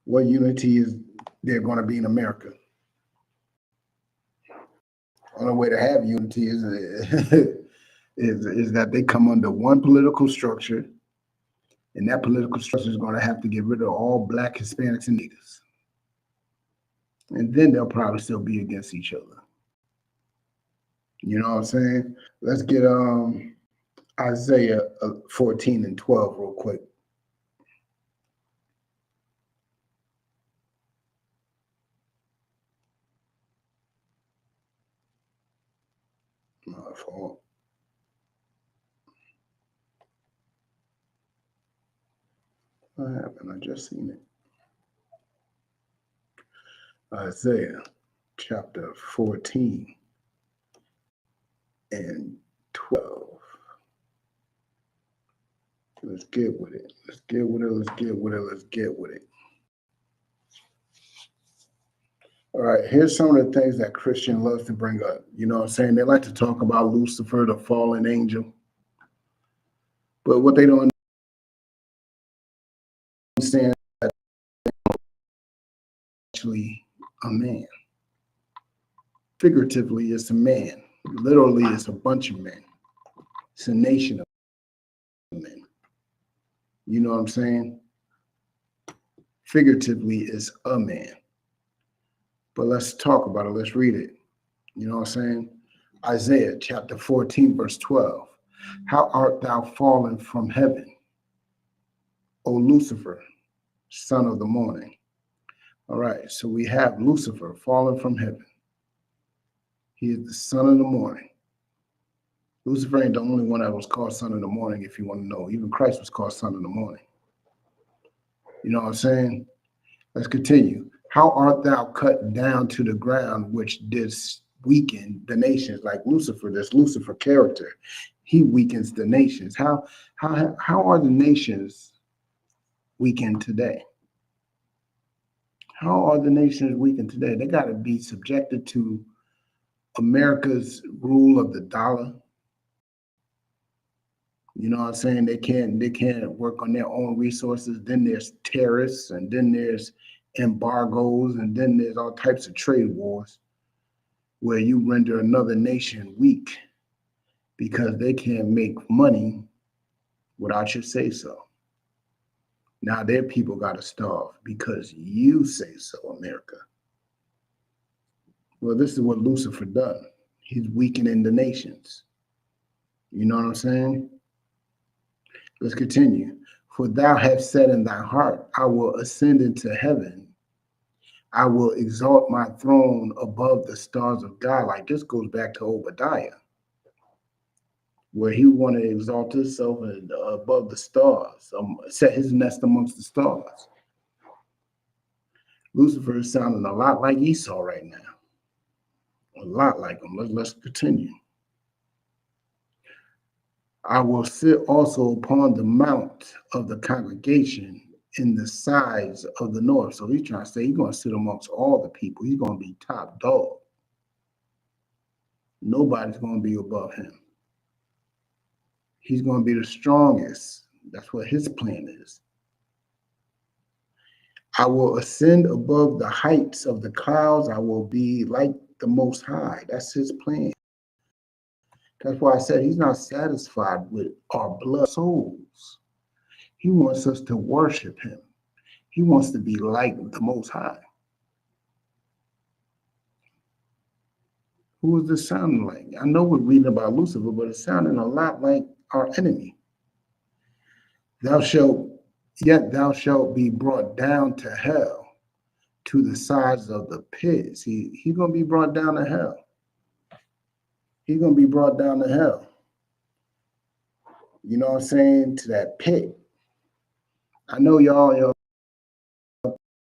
What unity is there going to be in America? Only way to have unity is that they come under one political structure, and that political structure is going to have to get rid of all Black, Hispanics, and natives. And then they'll probably still be against each other. You know what I'm saying? Let's get Isaiah 14 and 12 real quick. My fault. What happened? I just seen it. Isaiah chapter 14 and 12. Let's get with it. Let's get with it. Let's get with it. Let's get with it. All right, here's some of the things that Christian loves to bring up. You know what I'm saying? They like to talk about Lucifer, the fallen angel. But what they don't understand is actually a man. Figuratively, it's a man. Literally, it's a bunch of men. It's a nation of men. You know what I'm saying? Figuratively, it's a man. But let's talk about it. Let's read it. You know what I'm saying? Isaiah chapter 14, verse 12. How art thou fallen from heaven, O Lucifer, son of the morning? All right, so we have Lucifer fallen from heaven. He is the son of the morning. Lucifer ain't the only one that was called son of the morning, if you want to know. Even Christ was called son of the morning. You know what I'm saying? Let's continue. How art thou cut down to the ground, which didst weaken the nations? Like Lucifer, this Lucifer character, he weakens the nations. How are the nations weakened today? How are the nations weakened today? They got to be subjected to America's rule of the dollar. You know what I'm saying? They can't work on their own resources. Then there's tariffs, and then there's embargoes, and then there's all types of trade wars where you render another nation weak because they can't make money without your say so. Now their people got to starve because you say so, America. Well, this is what Lucifer done. He's weakening the nations. You know what I'm saying? Let's continue. For thou hast said in thy heart, I will ascend into heaven. I will exalt my throne above the stars of God. Like this goes back to Obadiah, where he wanted to exalt himself above the stars, set his nest amongst the stars. Lucifer is sounding a lot like Esau right now. A lot like him. Let's continue. I will sit also upon the mount of the congregation in the sides of the north. So he's trying to say he's going to sit amongst all the people. He's going to be top dog. Nobody's going to be above him. He's going to be the strongest. That's what his plan is. I will ascend above the heights of the clouds. I will be like the Most High. That's his plan. That's why I said he's not satisfied with our blood souls. He wants us to worship him. He wants to be like the Most High. Who is this sounding like? I know we're reading about Lucifer, but it's sounding a lot like our enemy. Yet thou shalt be brought down to hell, to the sides of the pit. See, he's going to be brought down to hell. He's going to be brought down to hell. You know what I'm saying? To that pit. I know y'all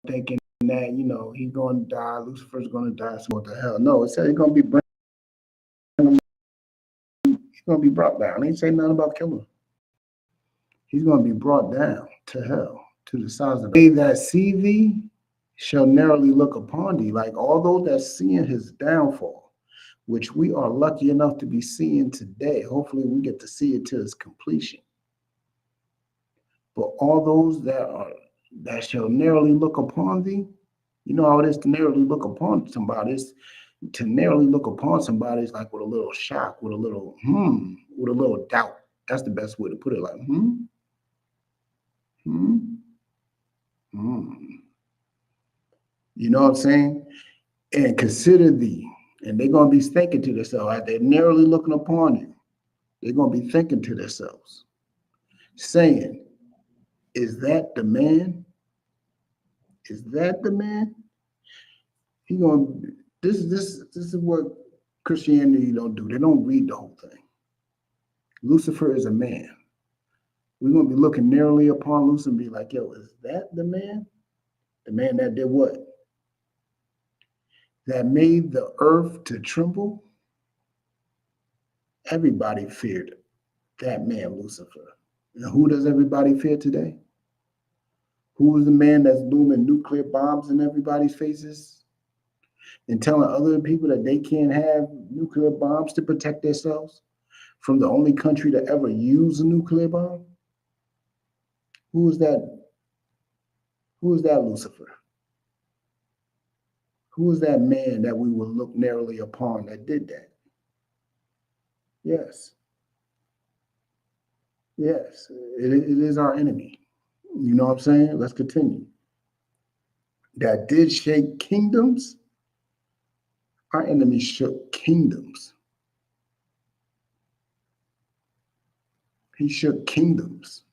thinking that, you know, he's going to die, Lucifer's going to die, so what the hell? No, it said he's going to be brought down. He ain't say nothing about killing him. He's going to be brought down to hell, to the sides of the. They that see thee shall narrowly look upon thee. Like all those that seeing his downfall, which we are lucky enough to be seeing today. Hopefully we get to see it to its completion. But all those that shall narrowly look upon thee, you know how it is to narrowly look upon somebody. To narrowly look upon somebody is like with a little shock, with a little with a little doubt. That's the best way to put it. Like You know what I'm saying? And consider thee. And they're going to be thinking to themselves, as they're narrowly looking upon you, they're going to be thinking to themselves, saying, is that the man? Is that the man? He going this is what Christianity don't do. They don't read the whole thing. Lucifer is a man. We're going to be looking narrowly upon Lucifer and be like, yo, is that the man? The man that did what? That made the earth to tremble? Everybody feared that man, Lucifer. And who does everybody fear today? Who is the man that's booming nuclear bombs in everybody's faces and telling other people that they can't have nuclear bombs to protect themselves from the only country to ever use a nuclear bomb? Who is that? Who is that Lucifer? Who is that man that we will look narrowly upon that did that? Yes. Yes, it is our enemy. You know what I'm saying? Let's continue. That did shake kingdoms. Our enemy shook kingdoms. He shook kingdoms.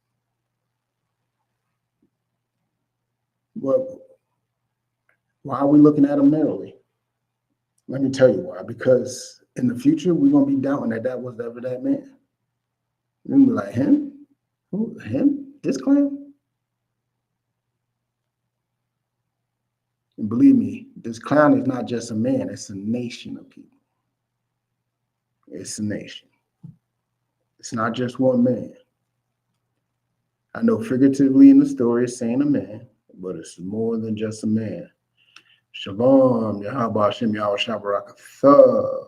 Well, why are we looking at him narrowly? Let me tell you why. Because in the future, we're gonna be doubting that was ever that man. We're gonna be like, him? Who? Him? This clown? And believe me, this clown is not just a man, it's a nation of people. It's a nation. It's not just one man. I know figuratively in the story it's saying a man, but it's more than just a man. Shalom, Yahweh Hashem, Yahweh Shabbarakatha.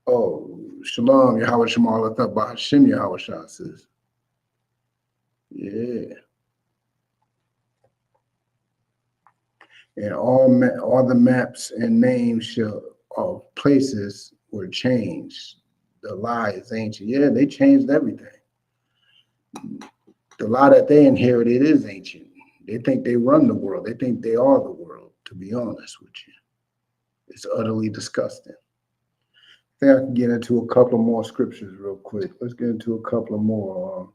Oh, Shalom, Yahweh Shemalatha, Bahashem, Yahweh Shah says. Yeah. And all the maps and names of places were changed. The lie is ancient. Yeah, they changed everything. The lie that they inherited is ancient. They think they run the world. They think they are the world, to be honest with you. It's utterly disgusting. I think I can get into a couple more scriptures real quick. Let's get into a couple of more.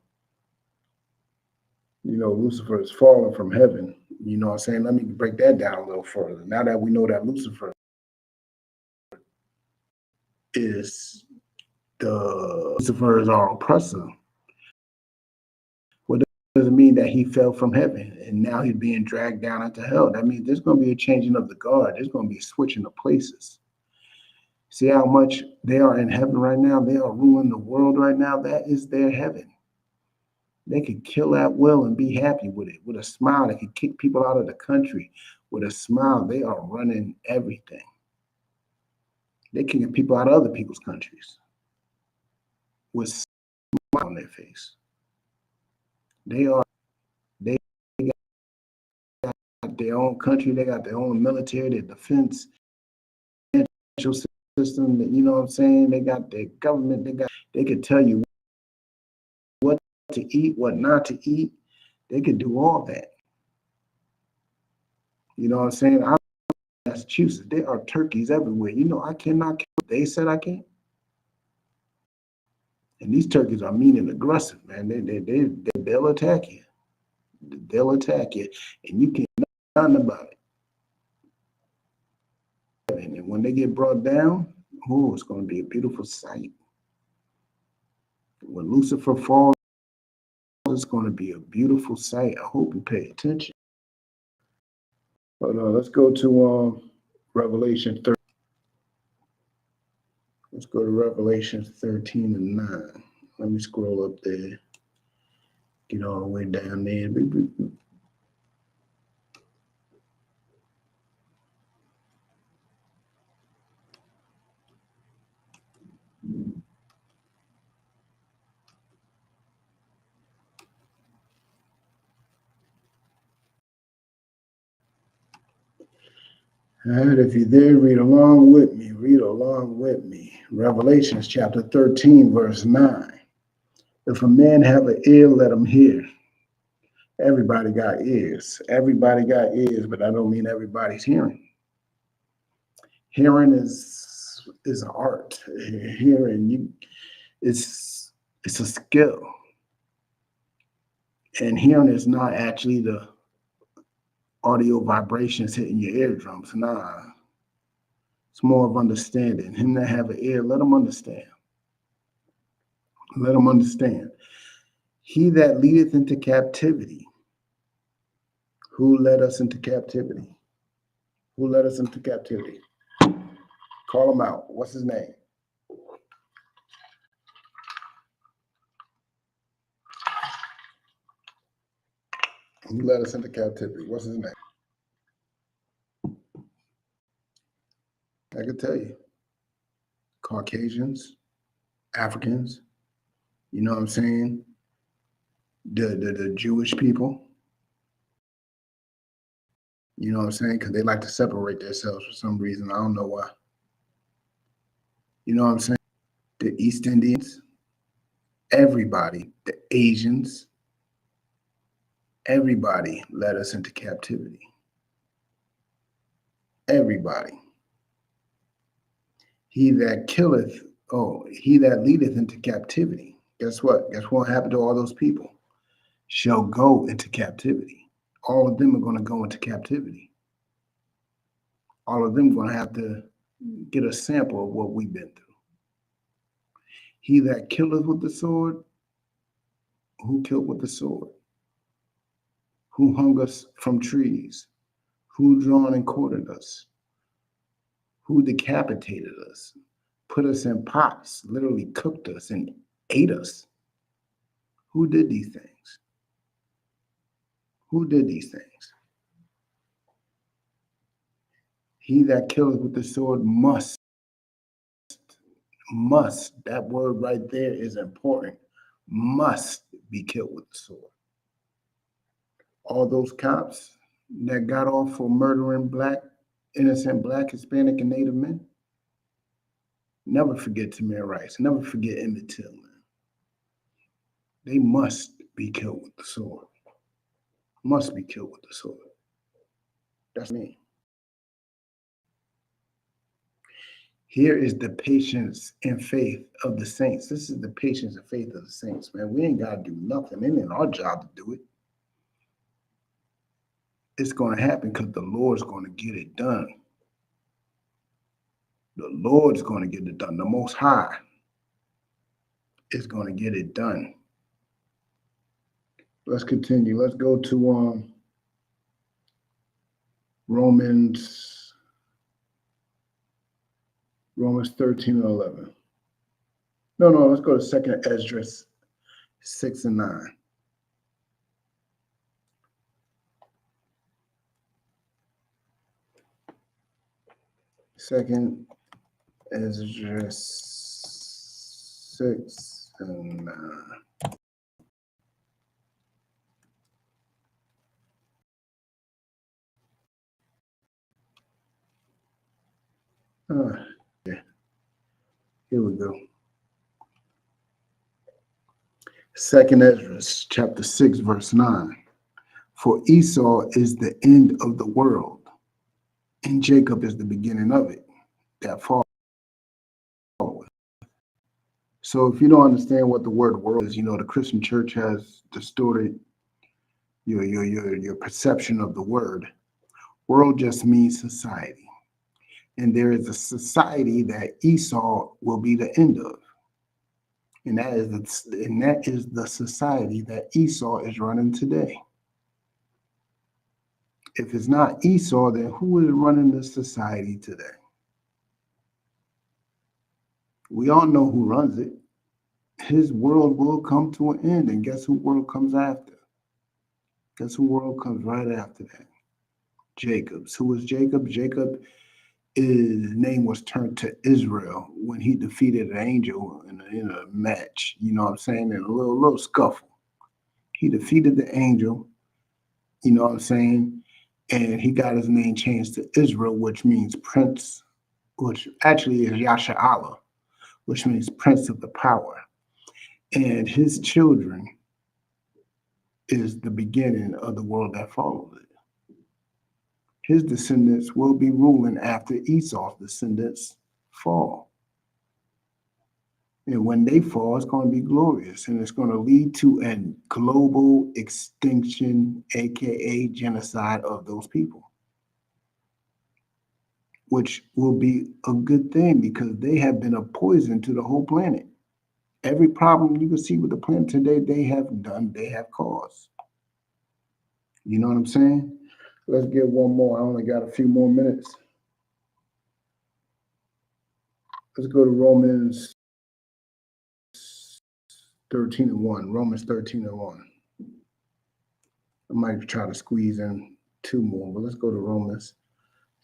Lucifer is fallen from heaven. You know what I'm saying? Let me break that down a little further. Now that we know that Lucifer is our oppressor, what does it mean that he fell from heaven and now he's being dragged down into hell? That means there's going to be a changing of the guard. There's going to be a switching of places. See how much they are in heaven right now? They are ruling the world right now. That is their heaven. They could kill at will and be happy with it. With a smile, they could kick people out of the country. With a smile, they are running everything. They kicking people out of other people's countries with a smile on their face. They got their own country. They got their own military, their defense, financial system. You know what I'm saying? They got their government. They could tell you what to eat, what not to eat. They could do all that. You know what I'm saying? I'm in Massachusetts. There are turkeys everywhere. I cannot kill. They said I can't. And these turkeys are mean and aggressive, man. They'll attack you. They'll attack you, and you can't do nothing about it. And when they get brought down, it's going to be a beautiful sight. When Lucifer falls, it's going to be a beautiful sight. I hope you pay attention. But let's go to Revelation 13. Let's go to Revelation 13 and 9. Let me scroll up there. Get all the way down there. All right, if you're there, read along with me. Read along with me. Revelations chapter 13, verse 9. If a man have an ear, let him hear. Everybody got ears. Everybody got ears, but that don't mean everybody's hearing. Hearing is an art. Hearing it's a skill. And hearing is not actually the audio vibrations hitting your eardrums. Nah. It's more of understanding. Him that have an ear, let him understand. Let him understand. He that leadeth into captivity. Who led us into captivity? Who led us into captivity? Call him out. What's his name? Who led us into captivity? What's his name? I could tell you. Caucasians, Africans, you know what I'm saying? The Jewish people. You know what I'm saying? Because they like to separate themselves for some reason. I don't know why. You know what I'm saying? The East Indians, everybody, the Asians, everybody led us into captivity. Everybody. He that leadeth into captivity. Guess what? Guess what happened to all those people? Shall go into captivity. All of them are going to go into captivity. All of them are going to have to get a sample of what we've been through. He that killeth with the sword, who killed with the sword? Who hung us from trees? Who drawn and quartered us? Who decapitated us? Put us in pots, literally cooked us and ate us? Who did these things? Who did these things? He that killeth with the sword must, that word right there is important, must be killed with the sword. All those cops that got off for murdering innocent Black, Hispanic, and Native men, never forget Tamir Rice, never forget Emmett Till, man. They must be killed with the sword. Must be killed with the sword. That's me. Here is the patience and faith of the saints. This is the patience and faith of the saints, man. We ain't got to do nothing. It ain't our job to do it. It's going to happen because the Lord's going to get it done. The Lord's going to get it done. The Most High is going to get it done. Let's continue. Let's go to Romans 13 and 11. No, let's go to 2nd Esdras 6 and 9. Second Esdras 6 and 9. Yeah. Here we go. 2nd Esdras chapter 6 verse 9. For Esau is the end of the world, and Jacob is the beginning of it, that fall. So if you don't understand what the word world is, the Christian church has distorted your perception of the word. World just means society. And there is a society that Esau will be the end of. And that is the society that Esau is running today. If it's not Esau, then who is running the society today? We all know who runs it. His world will come to an end. And guess who world comes after? Guess who world comes right after that? Jacob's. Who was Jacob? Jacob, his name was turned to Israel when he defeated an angel in a match. You know what I'm saying? In a little scuffle. He defeated the angel. You know what I'm saying? And he got his name changed to Israel, which means prince, which actually is Yasha'Allah, which means prince of the power. And his children is the beginning of the world that follows it. His descendants will be ruling after Esau's descendants fall. And when they fall, it's going to be glorious, and it's going to lead to a global extinction, aka genocide of those people, which will be a good thing because they have been a poison to the whole planet. Every problem you can see with the planet today, they have caused. You know what I'm saying? Let's get one more. I only got a few more minutes. Let's go to Romans 13 and 1. Romans 13 and 1. I might try to squeeze in two more, but let's go to Romans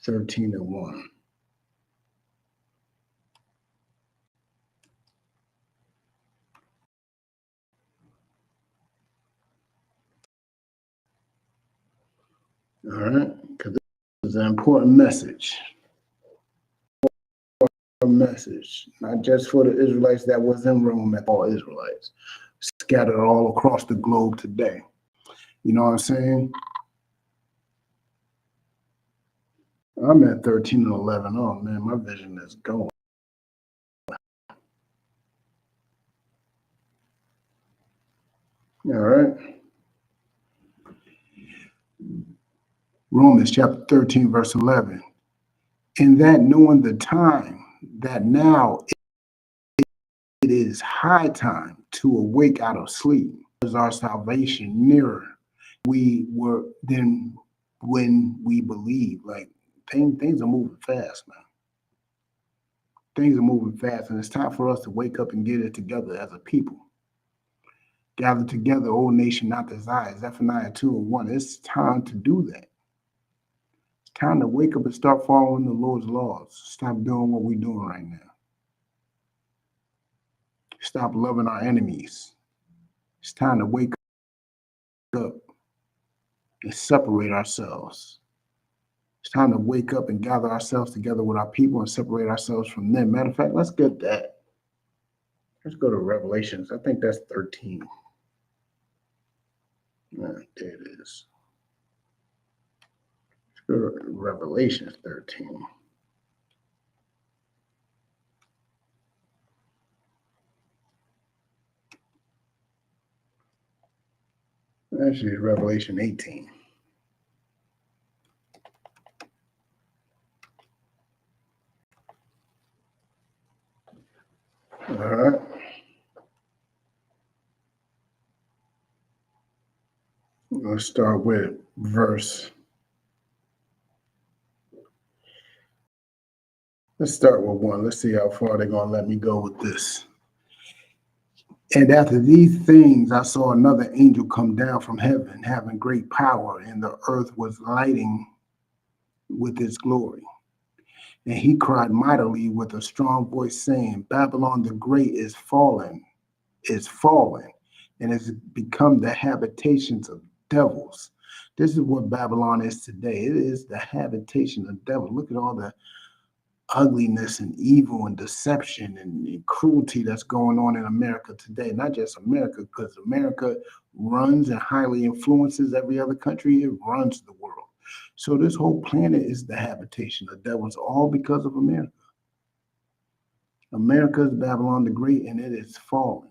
13 and 1. All right, because this is an important message. Not just for the Israelites that was in Rome, but all Israelites scattered all across the globe today. You know what I'm saying? I'm at 13 and 11. Oh man, my vision is going. All right. Romans chapter 13, verse 11. And that knowing the time, that now it is high time to awake out of sleep. Is our salvation nearer? We were then when we believe. Like things are moving fast, man. Things are moving fast, and it's time for us to wake up and get it together as a people. Gather together, O nation, not desire. Zephaniah 2:1. It's time to do that. It's time to wake up and start following the Lord's laws. Stop doing what we're doing right now. Stop loving our enemies. It's time to wake up and separate ourselves. It's time to wake up and gather ourselves together with our people and separate ourselves from them. Matter of fact, let's get that. Let's go to Revelations. I think that's 13. There it is. Let's go to Revelations 13. Actually, it's Revelation 18. All right. Let's start with verse. Let's start with 1. Let's see how far they're going to let me go with this. And after these things, I saw another angel come down from heaven, having great power, and the earth was lighting with its glory. And he cried mightily with a strong voice, saying, Babylon the Great is fallen, and has become the habitations of devils. This is what Babylon is today. It is the habitation of devils. Look at all the ugliness and evil and deception and cruelty that's going on in America today. Not just America, because America runs and highly influences every other country. It runs the world. So this whole planet is the habitation of devils, all because of America. America is Babylon the Great, and it is falling.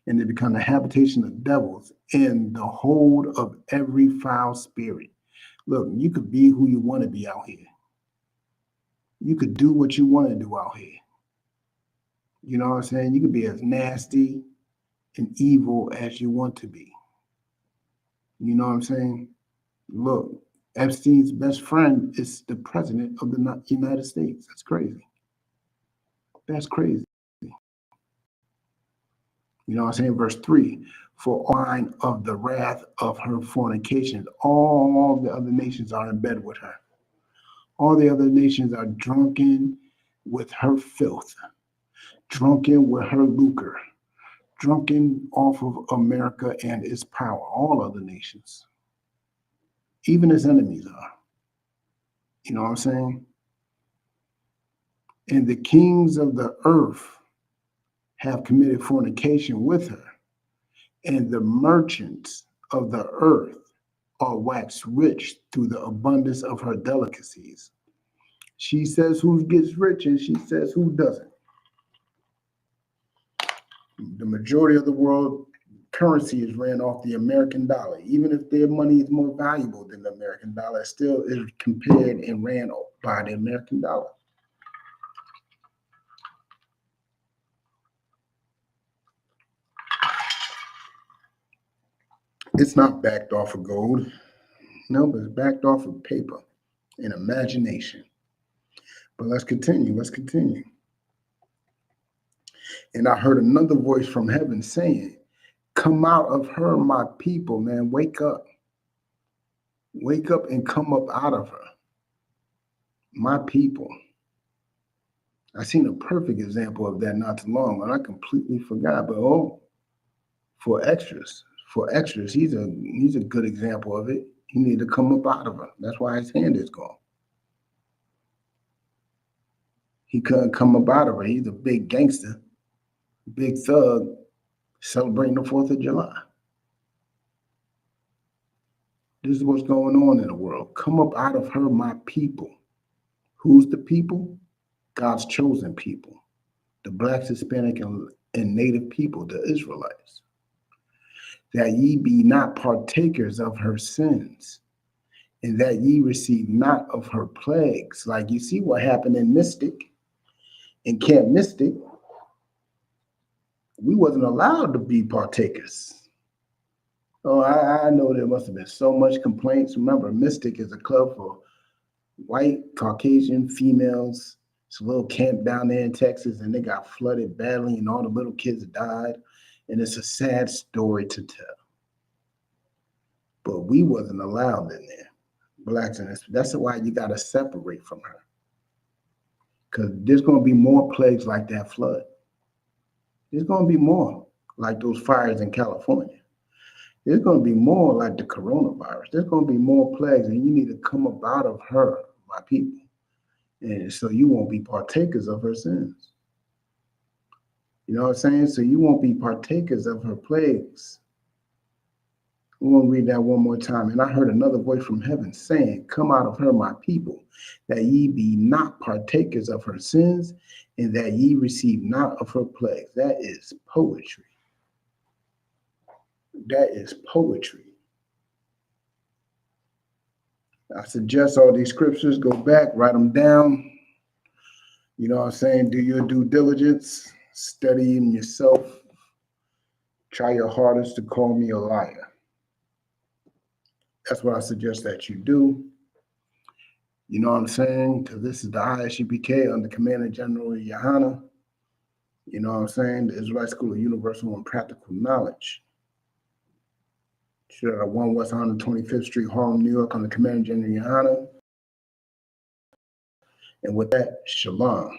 And it become the habitation of devils and the hold of every foul spirit. Look, you could be who you want to be out here. You could do what you want to do out here. You know what I'm saying? You could be as nasty and evil as you want to be. You know what I'm saying? Look, Epstein's best friend is the president of the United States. That's crazy. That's crazy. You know what I'm saying? Verse 3, for wine of the wrath of her fornications, all the other nations are in bed with her. All the other nations are drunken with her filth, drunken with her lucre, drunken off of America and its power. All other nations, even its enemies are. You know what I'm saying? And the kings of the earth have committed fornication with her, and the merchants of the earth are waxed rich through the abundance of her delicacies. She says who gets rich, and she says who doesn't. The majority of the world currency is ran off the American dollar. Even if their money is more valuable than the American dollar, it still is compared and ran by the American dollar. It's not backed off of gold. No, but it's backed off of paper and imagination. But let's continue. Let's continue. And I heard another voice from heaven saying, come out of her, my people, man. Wake up. Wake up and come up out of her. My people. I seen a perfect example of that not too long, and I completely forgot. But for extras, he's a good example of it. He needed to come up out of her. That's why his hand is gone. He couldn't come up out of her. He's a big gangster, big thug, celebrating the 4th of July. This is what's going on in the world. Come up out of her, my people. Who's the people? God's chosen people. The Black, Hispanic, and Native people, the Israelites. That ye be not partakers of her sins, and that ye receive not of her plagues. Like you see what happened in Camp Mystic. We wasn't allowed to be partakers. Oh, I know there must have been so much complaints. Remember, Mystic is a club for white, Caucasian females. It's a little camp down there in Texas, and they got flooded badly, and all the little kids died. And it's a sad story to tell. But we wasn't allowed in there. Blacks, and that's why you got to separate from her. Because there's going to be more plagues like that flood. There's going to be more like those fires in California. There's going to be more like the coronavirus. There's going to be more plagues, and you need to come up out of her, my people. And so you won't be partakers of her sins. You know what I'm saying? So you won't be partakers of her plagues. We want to read that one more time. And I heard another voice from heaven saying, come out of her, my people, that ye be not partakers of her sins, and that ye receive not of her plagues. That is poetry. That is poetry. I suggest all these scriptures, go back, write them down. You know what I'm saying? Do your due diligence, study them yourself. Try your hardest to call me a liar. That's what I suggest that you do. You know what I'm saying? Because this is the ISUPK under Commander General Yohana. You know what I'm saying? The Israelite School of Universal and Practical Knowledge. Shoot at 1 West 125th Street, Harlem, New York, under Commander General Yohana. And with that, shalom.